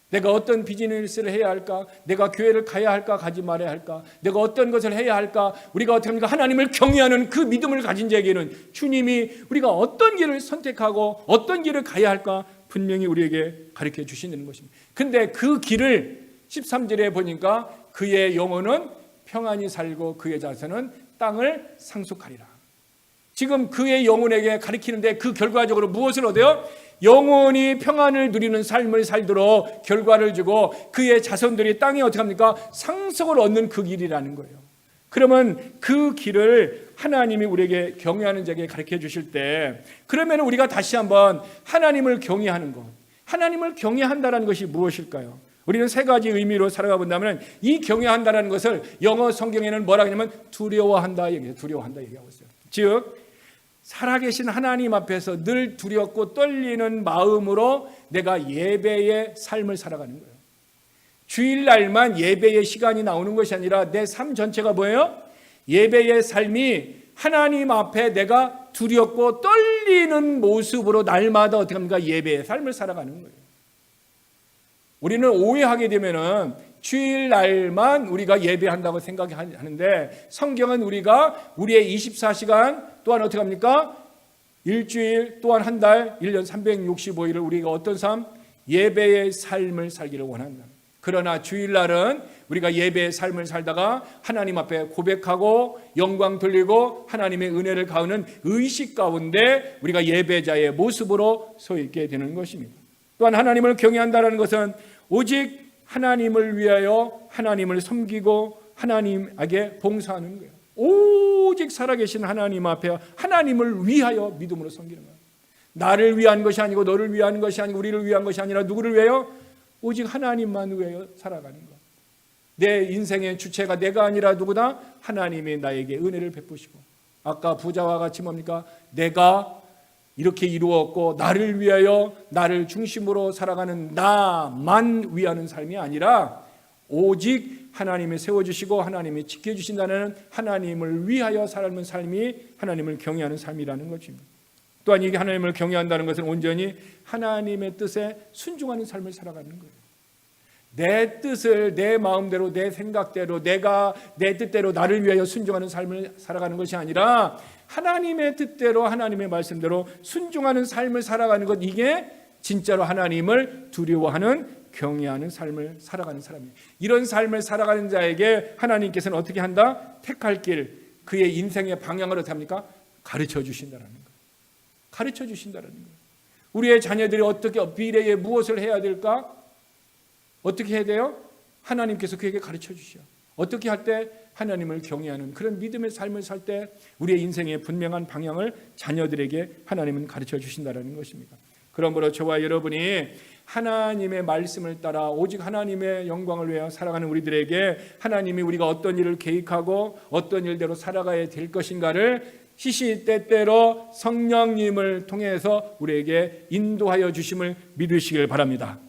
내가 어떤 비즈니스를 해야 할까? 내가 교회를 가야 할까? 가지 말아야 할까? 내가 어떤 것을 해야 할까? 우리가 어떻게 합니까? 하나님을 경외하는 그 믿음을 가진 자에게는 주님이 우리가 어떤 길을 선택하고 어떤 길을 가야 할까? 분명히 우리에게 가르쳐 주시는 것입니다. 근데 그 길을 13절에 보니까 그의 영혼은 평안히 살고 그의 자손은 땅을 상속하리라. 지금 그의 영혼에게 가르치는데 그 결과적으로 무엇을 얻어요? 영혼이 평안을 누리는 삶을 살도록 결과를 주고 그의 자손들이 땅에 어떻게 합니까? 상속을 얻는 그 길이라는 거예요. 그러면 그 길을 하나님이 우리에게 경외하는 자에게 가르쳐 주실 때, 그러면 우리가 다시 한번 하나님을 경외하는 것, 하나님을 경외한다는 것이 무엇일까요? 우리는 세 가지 의미로 살아가 본다면 이 경외한다는 것을 영어 성경에는 뭐라 하냐면 두려워한다 얘기해요. 두려워한다 얘기하고 있어요. 즉 살아계신 하나님 앞에서 늘 두렵고 떨리는 마음으로 내가 예배의 삶을 살아가는 거예요. 주일날만 예배의 시간이 나오는 것이 아니라 내 삶 전체가 뭐예요? 예배의 삶이 하나님 앞에 내가 두렵고 떨리는 모습으로 날마다 어떻게 합니까? 예배의 삶을 살아가는 거예요. 우리는 오해하게 되면은 주일날만 우리가 예배한다고 생각하는데, 성경은 우리가 우리의 24시간 또한 어떻게 합니까? 일주일 또한 한 달, 1년 365일을 우리가 어떤 삶? 예배의 삶을 살기를 원한다. 그러나 주일날은 우리가 예배의 삶을 살다가 하나님 앞에 고백하고 영광 돌리고 하나님의 은혜를 가하는 의식 가운데 우리가 예배자의 모습으로 서 있게 되는 것입니다. 또한 하나님을 경외한다는 것은 오직 하나님을 위하여 하나님을 섬기고 하나님에게 봉사하는 거예요. 오직 살아계신 하나님 앞에 하나님을 위하여 믿음으로 섬기는 거예요. 나를 위한 것이 아니고 너를 위한 것이 아니고 우리를 위한 것이 아니라 누구를 위하여? 오직 하나님만 위하여 살아가는 것. 내 인생의 주체가 내가 아니라 누구다? 하나님이 나에게 은혜를 베푸시고, 아까 부자와 같이 뭡니까? 내가 이렇게 이루었고 나를 위하여 나를 중심으로 살아가는 나만 위하는 삶이 아니라 오직 하나님이 세워주시고 하나님이 지켜주신다는 하나님을 위하여 살아가는 삶이 하나님을 경외하는 삶이라는 것입니다. 또한 이게 하나님을 경외한다는 것은 온전히 하나님의 뜻에 순종하는 삶을 살아가는 거예요. 내 뜻을 내 마음대로 내 생각대로 내가 내 뜻대로 나를 위하여 순종하는 삶을 살아가는 것이 아니라 하나님의 뜻대로 하나님의 말씀대로 순종하는 삶을 살아가는 것, 이게 진짜로 하나님을 두려워하는 경외하는 삶을 살아가는 사람이에요. 이런 삶을 살아가는 자에게 하나님께서는 어떻게 한다? 택할 길, 그의 인생의 방향을 어떻게 합니까? 가르쳐 주신다는 거예요. 가르쳐 주신다는 거예요. 우리의 자녀들이 어떻게 미래에 무엇을 해야 될까? 어떻게 해야 돼요? 하나님께서 그에게 가르쳐 주시오. 어떻게 할 때? 하나님을 경외하는 그런 믿음의 삶을 살 때 우리의 인생의 분명한 방향을 자녀들에게 하나님은 가르쳐 주신다는 것입니다. 그러므로 저와 여러분이 하나님의 말씀을 따라 오직 하나님의 영광을 위하여 살아가는 우리들에게 하나님이 우리가 어떤 일을 계획하고 어떤 일대로 살아가야 될 것인가를 시시때때로 성령님을 통해서 우리에게 인도하여 주심을 믿으시길 바랍니다.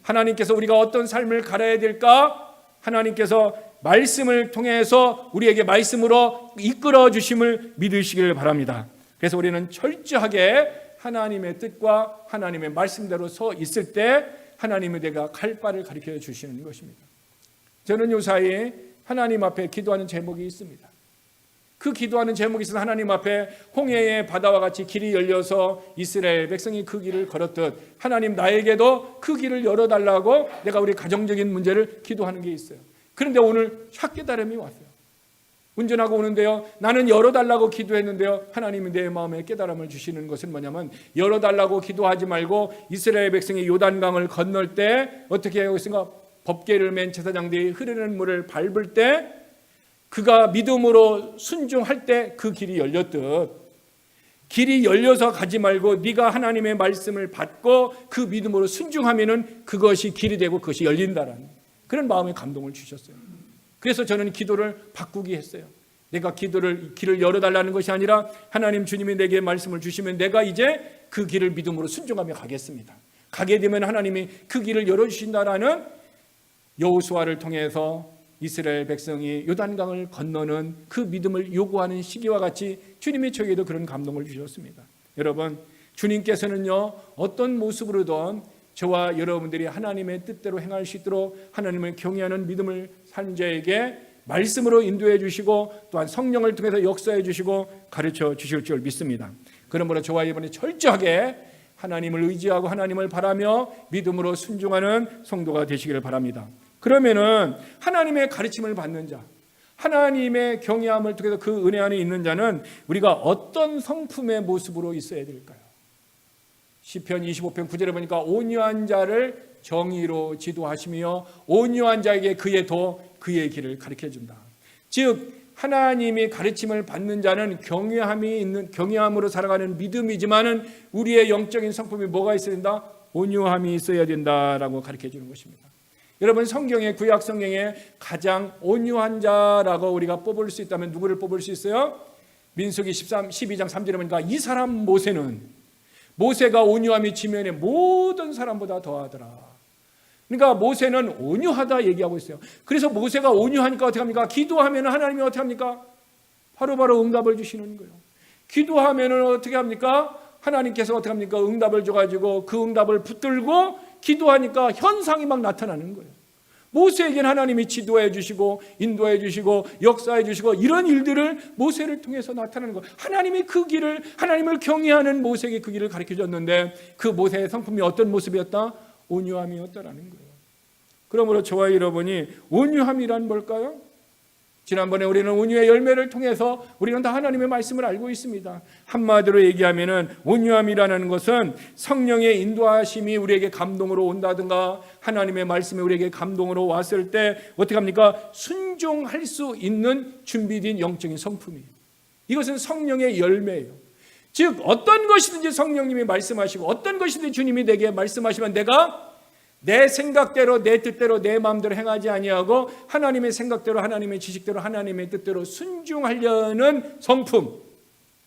하나님께서 우리가 어떤 삶을 갈아야 될까? 하나님께서 말씀을 통해서 우리에게 말씀으로 이끌어 주심을 믿으시길 바랍니다. 그래서 우리는 철저하게 하나님의 뜻과 하나님의 말씀대로 서 있을 때 하나님의 내가 갈 바를 가르쳐 주시는 것입니다. 저는 요사이 하나님 앞에 기도하는 제목이 있습니다. 그 기도하는 제목이 있어서 하나님 앞에 홍해의 바다와 같이 길이 열려서 이스라엘 백성이 그 길을 걸었듯 하나님 나에게도 그 길을 열어달라고 내가 우리 가정적인 문제를 기도하는 게 있어요. 그런데 오늘 샥 깨달음이 왔어요. 운전하고 오는데요, 나는 열어달라고 기도했는데요, 하나님이 내 마음에 깨달음을 주시는 것은 뭐냐면, 열어달라고 기도하지 말고 이스라엘 백성이 요단강을 건널 때 어떻게 하고 있습니까? 법궤를 맨 제사장들이 흐르는 물을 밟을 때 그가 믿음으로 순종할 때 그 길이 열렸듯, 길이 열려서 가지 말고 네가 하나님의 말씀을 받고 그 믿음으로 순종하면은 그것이 길이 되고 그것이 열린다라는 그런 마음의 감동을 주셨어요. 그래서 저는 기도를 바꾸기 했어요. 내가 길을 열어달라는 것이 아니라 하나님 주님이 내게 말씀을 주시면 내가 이제 그 길을 믿음으로 순종하며 가겠습니다. 가게 되면 하나님이 그 길을 열어주신다라는 여호수아를 통해서 이스라엘 백성이 요단강을 건너는 그 믿음을 요구하는 시기와 같이 주님이 저에게도 그런 감동을 주셨습니다. 여러분, 주님께서는요, 어떤 모습으로든 저와 여러분들이 하나님의 뜻대로 행할 수 있도록 하나님을 경외하는 믿음을 사는 자에게 말씀으로 인도해 주시고 또한 성령을 통해서 역사해 주시고 가르쳐 주실 줄 믿습니다. 그러므로 저와 이번에 철저하게 하나님을 의지하고 하나님을 바라며 믿음으로 순종하는 성도가 되시기를 바랍니다. 그러면은 하나님의 가르침을 받는 자, 하나님의 경외함을 통해서 그 은혜 안에 있는 자는 우리가 어떤 성품의 모습으로 있어야 될까요? 시편 25편 9절에 보니까 온유한 자를 정의로 지도하시며 온유한 자에게 그의 도 그의 길을 가르쳐준다. 즉 하나님이 가르침을 받는 자는 경외함으로 살아가는 믿음이지만은 우리의 영적인 성품이 뭐가 있어야 된다? 온유함이 있어야 된다라고 가르쳐주는 것입니다. 여러분, 성경의 구약 성경에 가장 온유한 자라고 우리가 뽑을 수 있다면 누구를 뽑을 수 있어요? 민수기 12장 3절에 보니까 이 사람 모세가 온유함이 지면에 모든 사람보다 더하더라. 그러니까 모세는 온유하다 얘기하고 있어요. 그래서 모세가 온유하니까 어떻게 합니까? 기도하면 하나님이 어떻게 합니까? 바로바로 응답을 주시는 거예요. 기도하면은 어떻게 합니까? 하나님께서 어떻게 합니까? 응답을 줘가지고 그 응답을 붙들고 기도하니까 현상이 막 나타나는 거예요. 모세에게는 하나님이 지도해 주시고 인도해 주시고 역사해 주시고 이런 일들을 모세를 통해서 나타나는 거예요. 하나님이 그 길을, 하나님을 경외하는 모세에게 그 길을 가르쳐 줬는데 그 모세의 성품이 어떤 모습이었다? 온유함이었다라는 거예요. 그러므로 저와 여러분이 온유함이란 뭘까요? 지난번에 우리는 온유의 열매를 통해서 우리는 다 하나님의 말씀을 알고 있습니다. 한마디로 얘기하면은 온유함이라는 것은 성령의 인도하심이 우리에게 감동으로 온다든가 하나님의 말씀이 우리에게 감동으로 왔을 때 어떻게 합니까? 순종할 수 있는 준비된 영적인 성품이에요. 이것은 성령의 열매예요. 즉 어떤 것이든지 성령님이 말씀하시고 어떤 것이든지 주님이 내게 말씀하시면 내가 내 생각대로 내 뜻대로 내 마음대로 행하지 아니하고 하나님의 생각대로 하나님의 지식대로 하나님의 뜻대로 순종하려는 성품,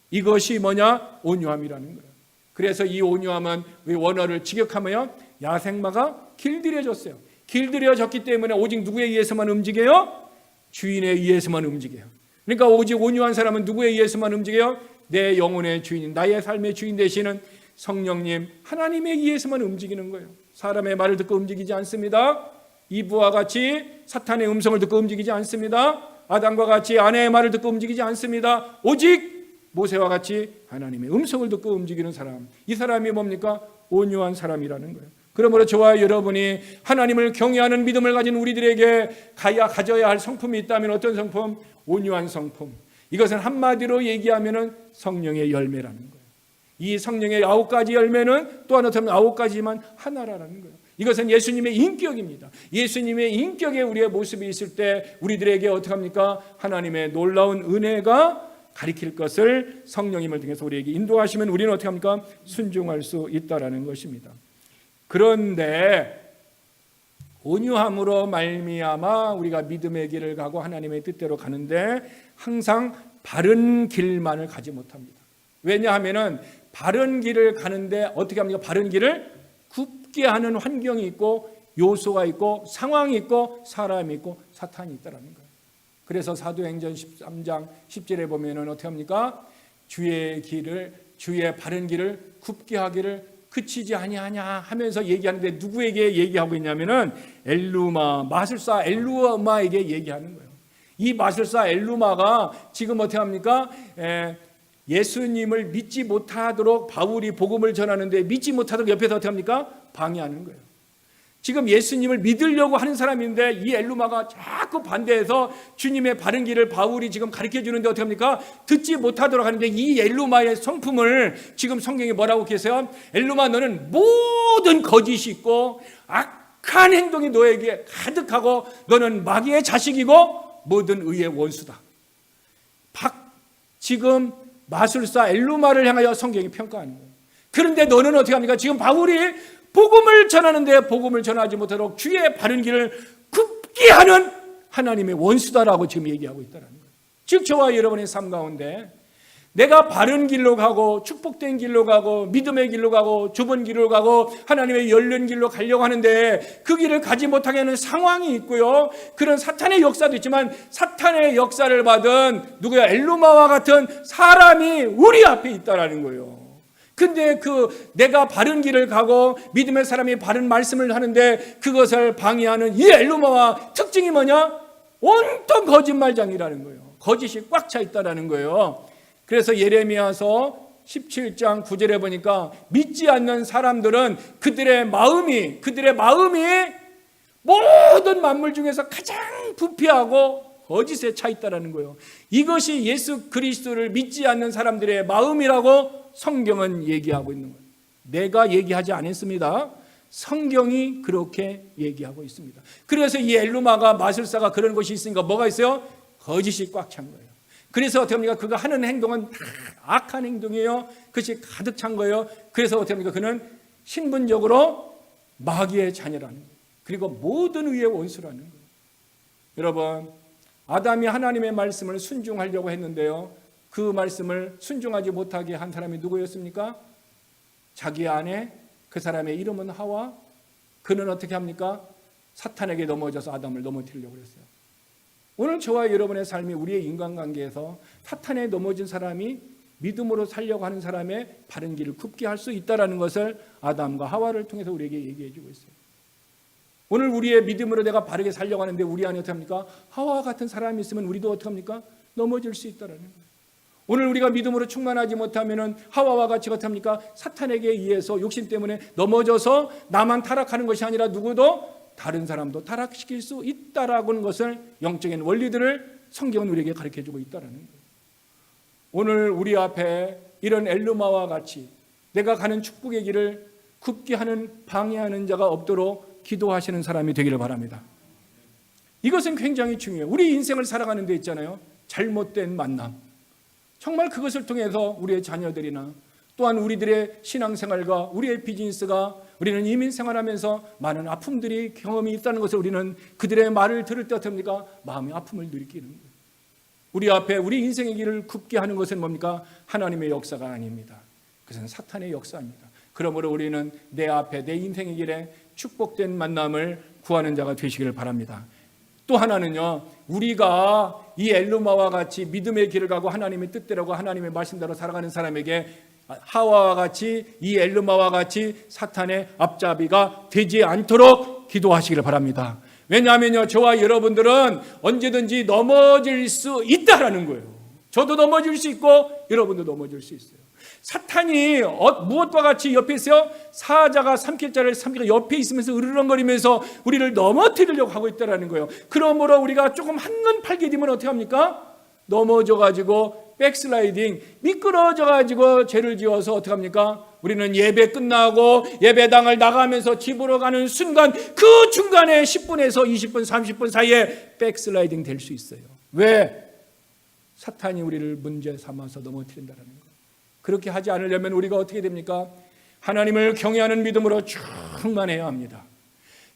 이것이 뭐냐? 온유함이라는 거예요. 그래서 이 온유함은 우리 원어를 직역하면 야생마가 길들여졌어요. 길들여졌기 때문에 오직 누구에 의해서만 움직여요? 주인에 의해서만 움직여요. 그러니까 오직 온유한 사람은 누구에 의해서만 움직여요? 내 영혼의 주인, 나의 삶의 주인 되시는 성령님 하나님에 의해서만 움직이는 거예요. 사람의 말을 듣고 움직이지 않습니다. 이브와 같이 사탄의 음성을 듣고 움직이지 않습니다. 아담과 같이 아내의 말을 듣고 움직이지 않습니다. 오직 모세와 같이 하나님의 음성을 듣고 움직이는 사람, 이 사람이 뭡니까? 온유한 사람이라는 거예요. 그러므로 저와 여러분이 하나님을 경외하는 믿음을 가진 우리들에게 가져야 할 성품이 있다면 어떤 성품? 온유한 성품. 이것은 한마디로 얘기하면 성령의 열매라는 거예요. 이 성령의 9가지 열매는 또 하나 더 9가지만 하나라는 거예요. 이것은 예수님의 인격입니다. 예수님의 인격에 우리의 모습이 있을 때 우리들에게 어떻게 합니까? 하나님의 놀라운 은혜가 가리킬 것을 성령님을 통해서 우리에게 인도하시면 우리는 어떻게 합니까? 순종할 수 있다라는 것입니다. 그런데 온유함으로 말미암아 우리가 믿음의 길을 가고 하나님의 뜻대로 가는데 항상 바른 길만을 가지 못합니다. 왜냐하면은 바른 길을 가는데 어떻게 합니까? 바른 길을 굽게 하는 환경이 있고 요소가 있고 상황이 있고 사람이 있고 사탄이 있다라는 거예요. 그래서 사도행전 13장 10절에 보면은 어떻게 합니까? 주의 바른 길을 굽게 하기를 그치지 아니하냐 하면서 얘기하는데 누구에게 얘기하고 있냐면은 마술사 엘루마에게 얘기하는 거예요. 이 마술사 엘루마가 지금 어떻게 합니까? 예수님을 믿지 못하도록 바울이 복음을 전하는데 믿지 못하도록 옆에서 어떻게 합니까? 방해하는 거예요. 지금 예수님을 믿으려고 하는 사람인데 이 엘루마가 자꾸 반대해서 주님의 바른 길을 바울이 지금 가르쳐 주는데 어떻게 합니까? 듣지 못하도록 하는데 이 엘루마의 성품을 지금 성경에 뭐라고 계세요? 엘루마 너는 모든 거짓이 있고 악한 행동이 너에게 가득하고 너는 마귀의 자식이고 모든 의의 원수다. 지금 마술사 엘루마를 향하여 성경이 평가하는 거예요. 그런데 너는 어떻게 합니까? 지금 바울이 복음을 전하는데 복음을 전하지 못하도록 주의 바른 길을 굽게 하는 하나님의 원수다라고 지금 얘기하고 있다는 거예요. 즉 저와 여러분의 삶 가운데 내가 바른 길로 가고 축복된 길로 가고 믿음의 길로 가고 좁은 길로 가고 하나님의 열린 길로 가려고 하는데 그 길을 가지 못하게 하는 상황이 있고요. 그런 사탄의 역사도 있지만 사탄의 역사를 받은 누구야? 엘루마와 같은 사람이 우리 앞에 있다라는 거예요. 근데 내가 바른 길을 가고 믿음의 사람이 바른 말씀을 하는데 그것을 방해하는 이 엘루마와 특징이 뭐냐? 온통 거짓말장이라는 거예요. 거짓이 꽉 차 있다라는 거예요. 그래서 예레미야서 17장 9절에 보니까 믿지 않는 사람들은 그들의 마음이 모든 만물 중에서 가장 부패하고 거짓에 차 있다라는 거예요. 이것이 예수 그리스도를 믿지 않는 사람들의 마음이라고 성경은 얘기하고 있는 거예요. 내가 얘기하지 않았습니다. 성경이 그렇게 얘기하고 있습니다. 그래서 이 엘루마가 마술사가 그런 것이 있으니까 뭐가 있어요? 거짓이 꽉 찬 거예요. 그래서 어떻게 합니까? 그가 하는 행동은 다 악한 행동이에요. 그것이 가득 찬 거예요. 그래서 어떻게 합니까? 그는 신분적으로 마귀의 자녀라는 거예요. 그리고 모든 의의 원수라는 거예요. 여러분, 아담이 하나님의 말씀을 순종하려고 했는데요. 그 말씀을 순종하지 못하게 한 사람이 누구였습니까? 자기 아내, 그 사람의 이름은 하와. 그는 어떻게 합니까? 사탄에게 넘어져서 아담을 넘어뜨리려고 했어요. 오늘 저와 여러분의 삶이 우리의 인간관계에서 사탄에 넘어진 사람이 믿음으로 살려고 하는 사람의 바른 길을 굽게 할 수 있다는 것을 아담과 하와를 통해서 우리에게 얘기해 주고 있어요. 오늘 우리의 믿음으로 내가 바르게 살려고 하는데 우리 안에 어떻게 합니까? 하와와 같은 사람이 있으면 우리도 어떻게 합니까? 넘어질 수 있다는 거예요. 오늘 우리가 믿음으로 충만하지 못하면은 하와와 같이 어떻게 합니까? 사탄에게 의해서 욕심 때문에 넘어져서 나만 타락하는 것이 아니라 누구도 다른 사람도 타락시킬 수 있다라는 것을 영적인 원리들을 성경은 우리에게 가르쳐주고 있다는 거예요. 오늘 우리 앞에 이런 엘르마와 같이 내가 가는 축복의 길을 굽게 하는 방해하는 자가 없도록 기도하시는 사람이 되기를 바랍니다. 이것은 굉장히 중요해요. 우리 인생을 살아가는 데 있잖아요. 잘못된 만남. 정말 그것을 통해서 우리의 자녀들이나 또한 우리들의 신앙생활과 우리의 비즈니스가 우리는 이민 생활하면서 많은 아픔들이 경험이 있다는 것을 우리는 그들의 말을 들을 때 어떻습니까? 마음의 아픔을 느끼는 거예요. 우리 앞에 우리 인생의 길을 굽게 하는 것은 뭡니까? 하나님의 역사가 아닙니다. 그것은 사탄의 역사입니다. 그러므로 우리는 내 앞에 내 인생의 길에 축복된 만남을 구하는 자가 되시기를 바랍니다. 또 하나는요, 우리가 이 엘르마와 같이 믿음의 길을 가고 하나님의 뜻대로 하나님의 말씀대로 살아가는 사람에게 하와와 같이 이 엘르마와 같이 사탄의 앞잡이가 되지 않도록 기도하시기를 바랍니다. 왜냐하면요, 저와 여러분들은 언제든지 넘어질 수 있다라는 거예요. 저도 넘어질 수 있고 여러분도 넘어질 수 있어요. 사탄이 무엇과 같이 옆에 있어요? 사자가 삼킬 자를 삼키고 옆에 있으면서 으르렁거리면서 우리를 넘어뜨리려고 하고 있다는 거예요. 그러므로 우리가 조금 한눈 팔게 되면 어떻게 합니까? 넘어져가지고 백슬라이딩, 미끄러져가지고 죄를 지어서 어떻게 합니까? 우리는 예배 끝나고 예배당을 나가면서 집으로 가는 순간 그 중간에 10분에서 20분, 30분 사이에 백슬라이딩 될 수 있어요. 왜? 사탄이 우리를 문제 삼아서 넘어뜨린다는 거예요. 그렇게 하지 않으려면 우리가 어떻게 됩니까? 하나님을 경외하는 믿음으로 충만해야 합니다.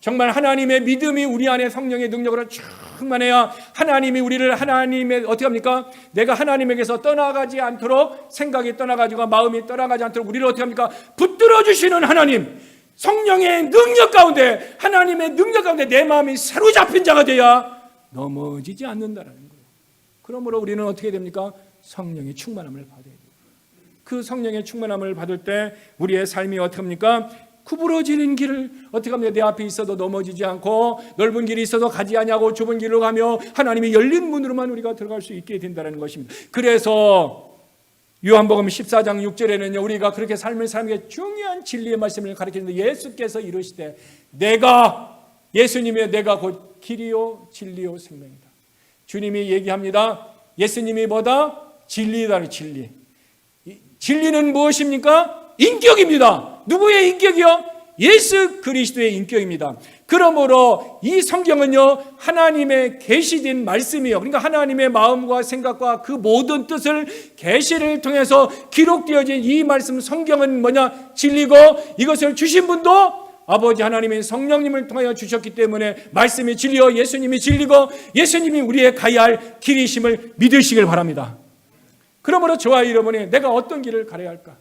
정말 하나님의 믿음이 우리 안에 성령의 능력으로 충만해야 하나님이 우리를 하나님의 어떻게 합니까? 내가 하나님에게서 떠나가지 않도록 생각이 떠나가지고 마음이 떠나가지 않도록 우리를 어떻게 합니까? 붙들어 주시는 하나님, 성령의 능력 가운데 하나님의 능력 가운데 내 마음이 사로잡힌 자가 돼야 넘어지지 않는다는 거예요. 그러므로 우리는 어떻게 됩니까? 성령의 충만함을 받아야 돼요. 그 성령의 충만함을 받을 때 우리의 삶이 어떻게 합니까? 구부러지는 길을 어떻게 하면 내 앞에 있어도 넘어지지 않고 넓은 길이 있어도 가지 아니하고 좁은 길로 가며 하나님이 열린 문으로만 우리가 들어갈 수 있게 된다는 것입니다. 그래서 요한복음 14장 6절에는요, 우리가 그렇게 삶을 사는 게 중요한 진리의 말씀을 가르치는데 예수께서 이르시되 예수님의 내가 곧 길이요 진리요 생명이다. 주님이 얘기합니다. 예수님이 뭐다? 진리다. 진리. 진리는 무엇입니까? 인격입니다. 누구의 인격이요? 예수 그리스도의 인격입니다. 그러므로 이 성경은요, 하나님의 계시된 말씀이요. 그러니까 하나님의 마음과 생각과 그 모든 뜻을 계시를 통해서 기록되어진 이 말씀 성경은 뭐냐? 진리고 이것을 주신 분도 아버지 하나님의 성령님을 통하여 주셨기 때문에 말씀이 진리요, 예수님이 진리고 예수님이 우리의 가야 할 길이심을 믿으시길 바랍니다. 그러므로 저와 여러분이 내가 어떤 길을 가려야 할까?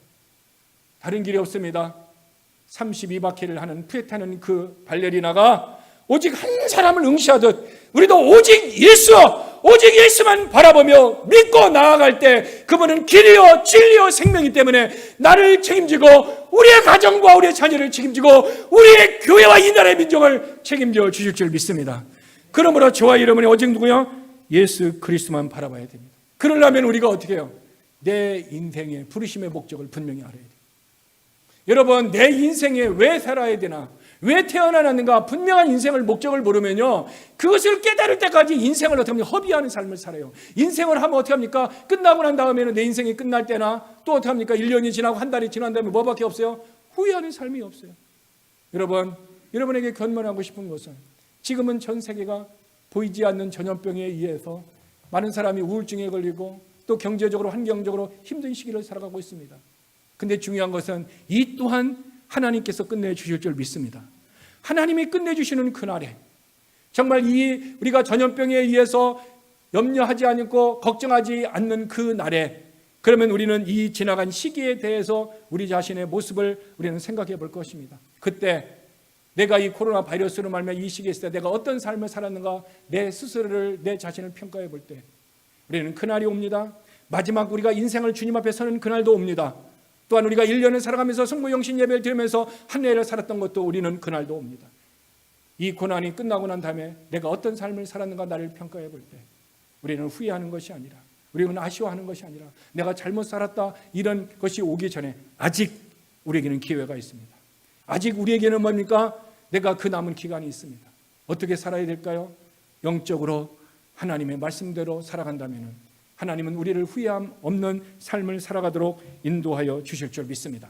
다른 길이 없습니다. 32바퀴를 하는 푸에타는 그 발레리나가 오직 한 사람을 응시하듯 우리도 오직 예수만 바라보며 믿고 나아갈 때 그분은 길이요 진리요 생명이기 때문에 나를 책임지고 우리의 가정과 우리의 자녀를 책임지고 우리의 교회와 이 나라의 민족을 책임져 주실 줄 믿습니다. 그러므로 저와 여러분이 오직 누구요? 예수 그리스도만 바라봐야 됩니다. 그러려면 우리가 어떻게 해요? 내 인생의 부르심의 목적을 분명히 알아야 돼요. 여러분, 내 인생에 왜 살아야 되나? 왜 태어나는가? 분명한 인생을 목적을 모르면요, 그것을 깨달을 때까지 인생을 어떻게 하면 허비하는 삶을 살아요. 인생을 하면 어떻게 합니까? 끝나고 난 다음에는 내 인생이 끝날 때나 또 어떻게 합니까? 1년이 지나고 한 달이 지난 다음에 뭐밖에 없어요? 후회하는 삶이 없어요. 여러분, 여러분에게 권면하고 싶은 것은 지금은 전 세계가 보이지 않는 전염병에 의해서 많은 사람이 우울증에 걸리고 또 경제적으로 환경적으로 힘든 시기를 살아가고 있습니다. 근데 중요한 것은 이 또한 하나님께서 끝내주실 줄 믿습니다. 하나님이 끝내주시는 그날에 정말 우리가 전염병에 의해서 염려하지 않고 걱정하지 않는 그 날에 그러면 우리는 이 지나간 시기에 대해서 우리 자신의 모습을 우리는 생각해 볼 것입니다. 그때 내가 이 코로나 바이러스로 말미암아 이 시기에 있을 때 내가 어떤 삶을 살았는가, 내 스스로를, 내 자신을 평가해 볼 때 우리는 그날이 옵니다. 마지막 우리가 인생을 주님 앞에 서는 그날도 옵니다. 또한 우리가 1년을 살아가면서 성모영신 예배를 드리면서 한 해를 살았던 것도 우리는 그날도 옵니다. 이 고난이 끝나고 난 다음에 내가 어떤 삶을 살았는가 나를 평가해 볼 때 우리는 후회하는 것이 아니라, 우리는 아쉬워하는 것이 아니라, 내가 잘못 살았다 이런 것이 오기 전에 아직 우리에게는 기회가 있습니다. 아직 우리에게는 뭡니까? 내가 그 남은 기간이 있습니다. 어떻게 살아야 될까요? 영적으로 하나님의 말씀대로 살아간다면 하나님은 우리를 후회함 없는 삶을 살아가도록 인도하여 주실 줄 믿습니다.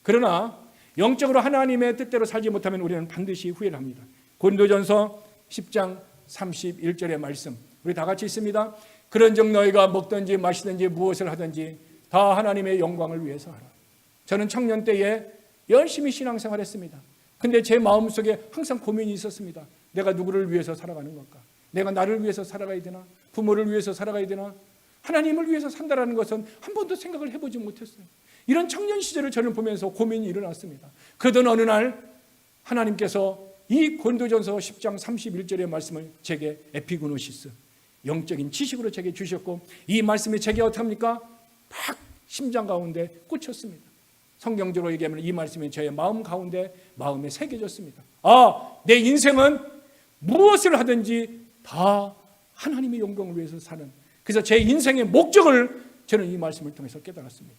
그러나 영적으로 하나님의 뜻대로 살지 못하면 우리는 반드시 후회를 합니다. 고린도전서 10장 31절의 말씀 우리 다 같이 있습니다. 그런즉 너희가 먹든지 마시든지 무엇을 하든지 다 하나님의 영광을 위해서 하라. 저는 청년 때에 열심히 신앙생활했습니다. 근데 제 마음속에 항상 고민이 있었습니다. 내가 누구를 위해서 살아가는 걸까? 내가 나를 위해서 살아가야 되나? 부모를 위해서 살아가야 되나? 하나님을 위해서 산다라는 것은 한 번도 생각을 해보지 못했어요. 이런 청년 시절을 저는 보면서 고민이 일어났습니다. 그러던 어느 날 하나님께서 이 고린도전서 10장 31절의 말씀을 제게 에피그노시스, 영적인 지식으로 제게 주셨고, 이 말씀이 제게 어떻게 합니까? 막 심장 가운데 꽂혔습니다. 성경적으로 얘기하면 이 말씀이 저의 마음 가운데 마음에 새겨졌습니다. 내 인생은 무엇을 하든지 다 하나님의 영광을 위해서 사는, 그래서 제 인생의 목적을 저는 이 말씀을 통해서 깨달았습니다.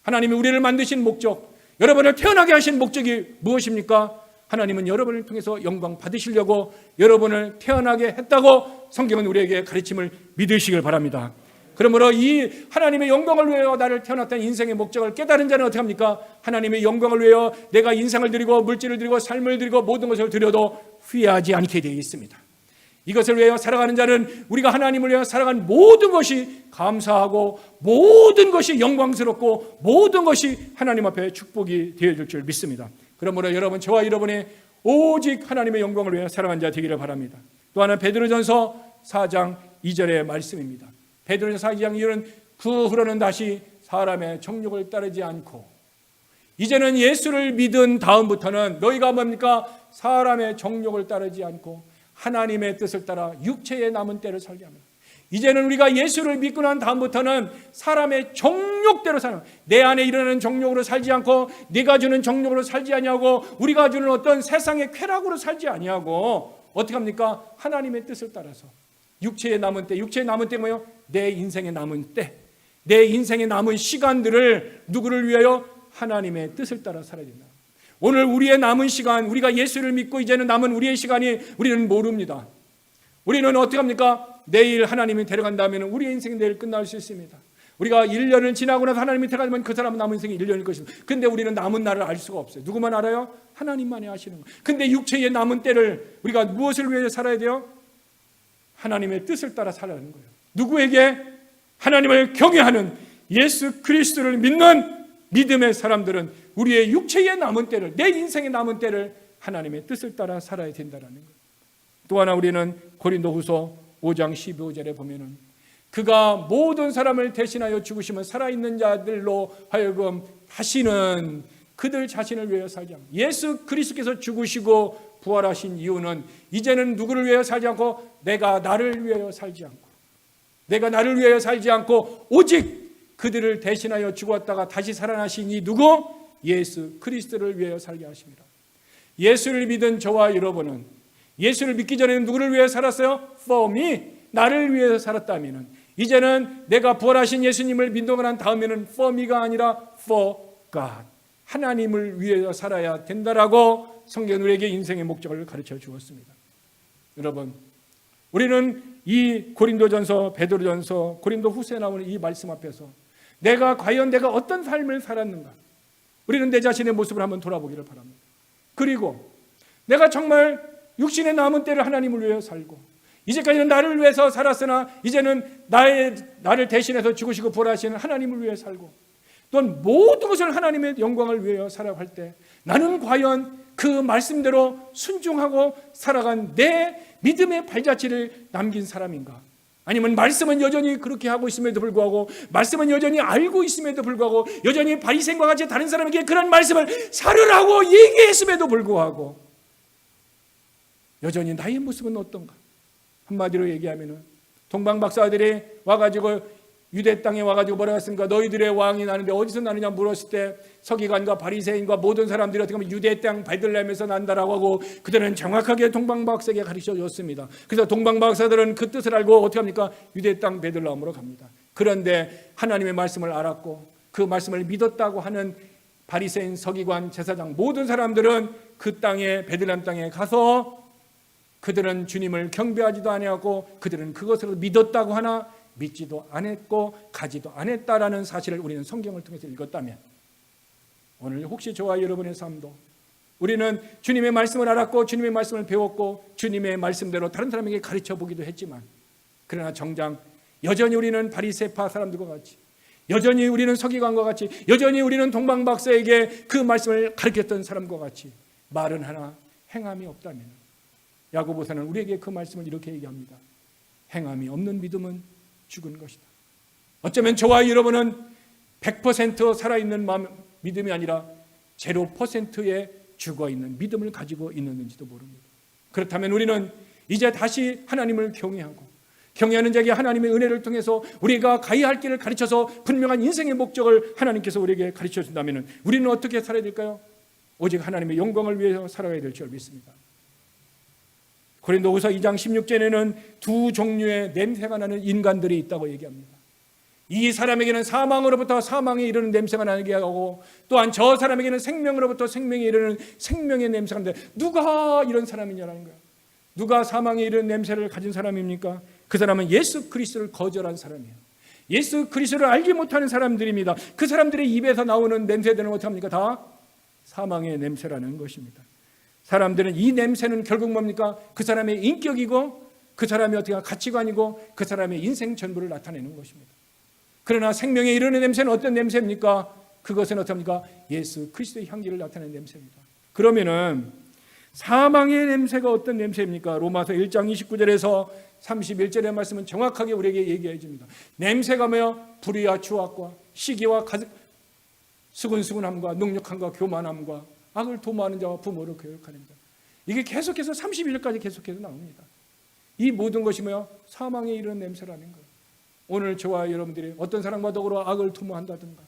하나님이 우리를 만드신 목적, 여러분을 태어나게 하신 목적이 무엇입니까? 하나님은 여러분을 통해서 영광 받으시려고 여러분을 태어나게 했다고 성경은 우리에게 가르침을 믿으시길 바랍니다. 그러므로 이 하나님의 영광을 위하여 나를 태어났다는 인생의 목적을 깨달은 자는 어떻게 합니까? 하나님의 영광을 위하여 내가 인생을 드리고 물질을 드리고 삶을 드리고 모든 것을 드려도 후회하지 않게 되어 있습니다. 이것을 위하여 살아가는 자는 우리가 하나님을 위하여 살아간 모든 것이 감사하고 모든 것이 영광스럽고 모든 것이 하나님 앞에 축복이 되어질 줄 믿습니다. 그러므로 여러분, 저와 여러분이 오직 하나님의 영광을 위하여 살아간 자 되기를 바랍니다. 또 하나 베드로전서 4장 2절의 말씀입니다. 베드로전서 4장 2절은 그 후로는 다시 사람의 정욕을 따르지 않고, 이제는 예수를 믿은 다음부터는 너희가 뭡니까? 사람의 정욕을 따르지 않고 하나님의 뜻을 따라 육체의 남은 때를 살게 합니다. 이제는 우리가 예수를 믿고 난 다음부터는 사람의 정욕대로 사는, 내 안에 일어나는 정욕으로 살지 않고 네가 주는 정욕으로 살지 아니하고 우리가 주는 어떤 세상의 쾌락으로 살지 아니하고 어떻게 합니까? 하나님의 뜻을 따라서 육체의 남은 때, 육체의 남은 때 뭐예요? 내 인생의 남은 때, 내 인생의 남은 시간들을 누구를 위하여? 하나님의 뜻을 따라 살아야 된다. 오늘 우리의 남은 시간, 우리가 예수를 믿고 이제는 남은 우리의 시간이 우리는 모릅니다. 우리는 어떻게 합니까? 내일 하나님이 데려간다면 우리의 인생이 내일 끝날 수 있습니다. 우리가 1년을 지나고 나서 하나님이 데려가면 그 사람은 남은 인생이 1년일 것입니다. 근데 우리는 남은 날을 알 수가 없어요. 누구만 알아요? 하나님만이 아시는 거예요. 근데 육체의 남은 때를 우리가 무엇을 위해 살아야 돼요? 하나님의 뜻을 따라 살아가는 거예요. 누구에게? 하나님을 경외하는 예수 그리스도를 믿는 믿음의 사람들은 우리의 육체의 남은 때를, 내 인생의 남은 때를 하나님의 뜻을 따라 살아야 된다는 거예요. 또 하나 우리는 고린도후서 5장 15절에 보면은 그가 모든 사람을 대신하여 죽으시면 살아있는 자들로 하여금 다시는 그들 자신을 위하여 살지 않고, 예수 그리스도께서 죽으시고 부활하신 이유는 이제는 누구를 위하여 살지 않고 내가 나를 위하여 살지 않고, 내가 나를 위하여 살지 않고 오직 그들을 대신하여 죽었다가 다시 살아나신 이 누구? 예수 그리스도를 위하여 살게 하십니다. 예수를 믿은 저와 여러분은 예수를 믿기 전에는 누구를 위해 살았어요? For me, 나를 위해서 살았다면 이제는 내가 부활하신 예수님을 믿고 난 다음에는 for me가 아니라 for God, 하나님을 위해서 살아야 된다라고 성경은 우리에게 인생의 목적을 가르쳐 주었습니다. 여러분, 우리는 이 고린도전서, 베드로전서, 고린도후서에 나오는 이 말씀 앞에서 과연 내가 어떤 삶을 살았는가, 우리는 내 자신의 모습을 한번 돌아보기를 바랍니다. 그리고 내가 정말 육신의 남은 때를 하나님을 위해 살고 이제까지는 나를 위해서 살았으나 이제는 나를 대신해서 죽으시고 부활하시는 하나님을 위해 살고 또한 모든 것을 하나님의 영광을 위해 살아갈 때 나는 과연 그 말씀대로 순종하고 살아간 내 믿음의 발자취를 남긴 사람인가? 아니면 말씀은 여전히 그렇게 하고 있음에도 불구하고, 말씀은 여전히 알고 있음에도 불구하고, 여전히 바리새인과 같이 다른 사람에게 그런 말씀을 살으라고 얘기했음에도 불구하고 여전히 나의 모습은 어떤가? 한마디로 얘기하면은 동방 박사들이 와가지고 유대 땅에 와가지고 뭐라고 했습니까? 너희들의 왕이 나는데 어디서 나느냐 물었을 때 서기관과 바리새인과 모든 사람들이 어떻게 보면 유대 땅 베들레헴에서 난다라고 하고 그들은 정확하게 동방 박사에게 가르쳐 줬습니다. 그래서 동방 박사들은 그 뜻을 알고 어떻게 합니까? 유대 땅 베들레헴으로 갑니다. 그런데 하나님의 말씀을 알았고 그 말씀을 믿었다고 하는 바리새인, 서기관, 제사장 모든 사람들은 그 땅에 베들레헴 땅에 가서 그들은 주님을 경배하지도 아니하고 그들은 그것을 믿었다고 하나 믿지도 않았고 가지도 않았다라는 사실을 우리는 성경을 통해서 읽었다면 오늘 혹시 저와 여러분의 삶도 우리는 주님의 말씀을 알았고 주님의 말씀을 배웠고 주님의 말씀대로 다른 사람에게 가르쳐 보기도 했지만 그러나 정작 여전히 우리는 바리새파 사람들과 같이 여전히 우리는 서기관과 같이 여전히 우리는 동방박사에게 그 말씀을 가르쳤던 사람과 같이 말은 하나 행함이 없다면 야고보서는 우리에게 그 말씀을 이렇게 얘기합니다. 행함이 없는 믿음은 죽은 것이다. 어쩌면 저와 여러분은 100% 살아있는 믿음이 아니라 0%의 죽어있는 믿음을 가지고 있는지도 모릅니다. 그렇다면 우리는 이제 다시 하나님을 경외하는 자에게 하나님의 은혜를 통해서 우리가 가야 할 길을 가르쳐서 분명한 인생의 목적을 하나님께서 우리에게 가르쳐 준다면 우리는 어떻게 살아야 될까요? 오직 하나님의 영광을 위해서 살아가야 될 줄 믿습니다. 고린도후서 2장 16절에는 두 종류의 냄새가 나는 인간들이 있다고 얘기합니다. 이 사람에게는 사망으로부터 사망에 이르는 냄새가 나게 하고 또한 저 사람에게는 생명으로부터 생명에 이르는 생명의 냄새가 나는데 누가 이런 사람이냐라는 거예요. 누가 사망에 이르는 냄새를 가진 사람입니까? 그 사람은 예수 그리스도를 거절한 사람이에요. 예수 그리스도를 알지 못하는 사람들입니다. 그 사람들의 입에서 나오는 냄새들은 어떻게 합니까? 다 사망의 냄새라는 것입니다. 사람들은 이 냄새는 결국 뭡니까? 그 사람의 인격이고 그 사람의 어떻게 가치관이고 그 사람의 인생 전부를 나타내는 것입니다. 그러나 생명에 이르는 냄새는 어떤 냄새입니까? 그것은 어떻습니까? 예수 그리스도의 향기를 나타내는 냄새입니다. 그러면은 사망의 냄새가 어떤 냄새입니까? 로마서 1장 29절에서 31절의 말씀은 정확하게 우리에게 얘기해 줍니다. 냄새가 뭐요? 불의와 추악과 시기와 수근수근함과 능력함과 교만함과 악을 도모하는 자와 부모를 교육하는 자. 이게 계속해서 31절까지 계속해서 나옵니다. 이 모든 것이 뭐야? 사망에 이르는 냄새라는 거예요. 오늘 저와 여러분들이 어떤 사람과 더불어 악을 도모한다든가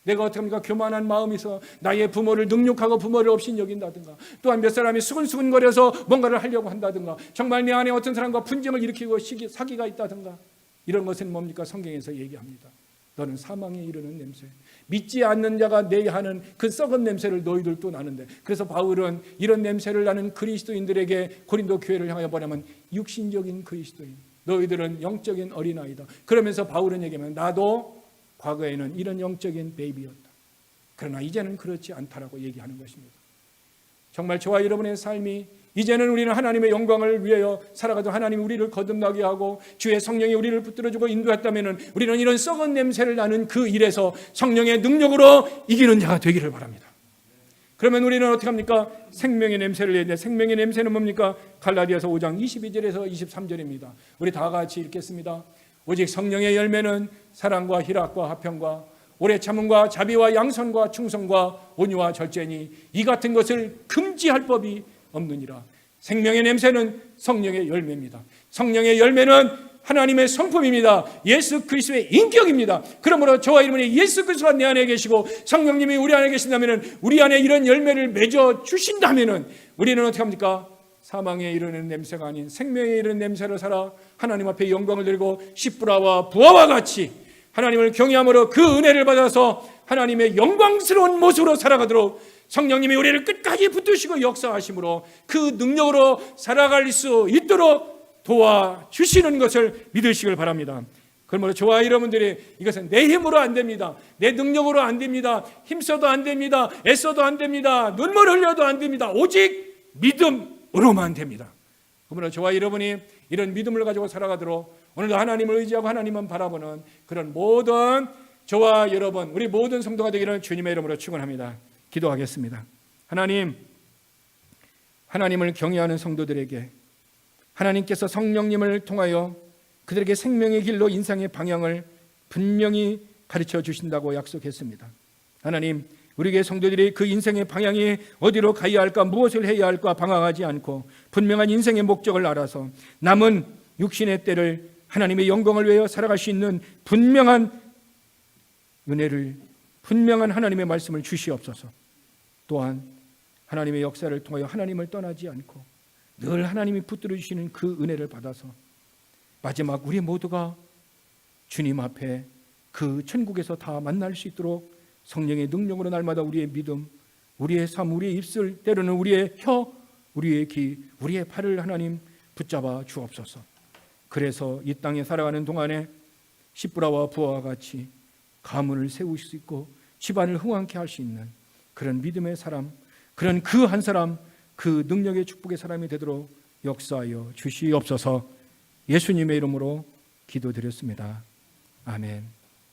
내가 어떻게 합니까? 교만한 마음이 있어 나의 부모를 능욕하고 부모를 없인 여긴다든가 또한 몇 사람이 수근수근거려서 뭔가를 하려고 한다든가 정말 내 안에 어떤 사람과 분쟁을 일으키고 사기가 있다든가 이런 것은 뭡니까? 성경에서 얘기합니다. 너는 사망에 이르는 냄새 믿지 않는 자가 내야 하는 그 썩은 냄새를 너희들도 나는데 그래서 바울은 이런 냄새를 나는 그리스도인들에게 고린도 교회를 향하여 뭐냐면 육신적인 그리스도인 너희들은 영적인 어린아이다. 그러면서 바울은 얘기하면 나도 과거에는 이런 영적인 베이비였다. 그러나 이제는 그렇지 않다라고 얘기하는 것입니다. 정말 저와 여러분의 삶이 이제는 우리는 하나님의 영광을 위하여 살아가도 하나님이 우리를 거듭나게 하고 주의 성령이 우리를 붙들어주고 인도했다면 우리는 이런 썩은 냄새를 나는 그 일에서 성령의 능력으로 이기는 자가 되기를 바랍니다. 그러면 우리는 어떻게 합니까? 생명의 냄새를 내는데 생명의 냄새는 뭡니까? 갈라디아서 5장 22절에서 23절입니다. 우리 다 같이 읽겠습니다. 오직 성령의 열매는 사랑과 희락과 화평과 오래 참음과 자비와 양선과 충성과 온유와 절제니 이 같은 것을 금지할 법이 없느니라. 생명의 냄새는 성령의 열매입니다. 성령의 열매는 하나님의 성품입니다. 예수 그리스도의 인격입니다. 그러므로 저와 여러분이 예수 그리스도가 내 안에 계시고 성령님이 우리 안에 계신다면 우리 안에 이런 열매를 맺어 주신다면 우리는 어떻게 합니까? 사망에 이르는 냄새가 아닌 생명에 이르는 냄새를 살아 하나님 앞에 영광을 드리고 십부라와 부하와 같이 하나님을 경외함으로 그 은혜를 받아서 하나님의 영광스러운 모습으로 살아가도록 성령님이 우리를 끝까지 붙드시고 역사하심으로 그 능력으로 살아갈 수 있도록 도와주시는 것을 믿으시길 바랍니다. 그러므로 저와 여러분들이 이것은 내 힘으로 안 됩니다. 내 능력으로 안 됩니다. 힘써도 안 됩니다. 애써도 안 됩니다. 눈물 흘려도 안 됩니다. 오직 믿음으로만 됩니다. 그러므로 저와 여러분이 이런 믿음을 가지고 살아가도록 오늘도 하나님을 의지하고 하나님만 바라보는 그런 모든 저와 여러분 우리 모든 성도가 되기를 주님의 이름으로 축원합니다. 기도하겠습니다. 하나님을 경외하는 성도들에게 하나님께서 성령님을 통하여 그들에게 생명의 길로 인생의 방향을 분명히 가르쳐 주신다고 약속했습니다. 하나님, 우리에게 성도들이 그 인생의 방향이 어디로 가야 할까, 무엇을 해야 할까 방황하지 않고 분명한 인생의 목적을 알아서 남은 육신의 때를 하나님의 영광을 위하여 살아갈 수 있는 분명한 은혜를, 분명한 하나님의 말씀을 주시옵소서. 또한 하나님의 역사를 통하여 하나님을 떠나지 않고 늘 하나님이 붙들어 주시는 그 은혜를 받아서 마지막 우리 모두가 주님 앞에 그 천국에서 다 만날 수 있도록 성령의 능력으로 날마다 우리의 믿음, 우리의 삶, 우리의 입술, 때로는 우리의 혀, 우리의 귀, 우리의 팔을 하나님 붙잡아 주옵소서. 그래서 이 땅에 살아가는 동안에 시브라와 부하와 같이 가문을 세울 수 있고 집안을 흥왕케 할 수 있는 그런 믿음의 사람, 그런 그 한 사람, 그 능력의 축복의 사람이 되도록 역사하여 주시옵소서. 예수님의 이름으로 기도드렸습니다. 아멘.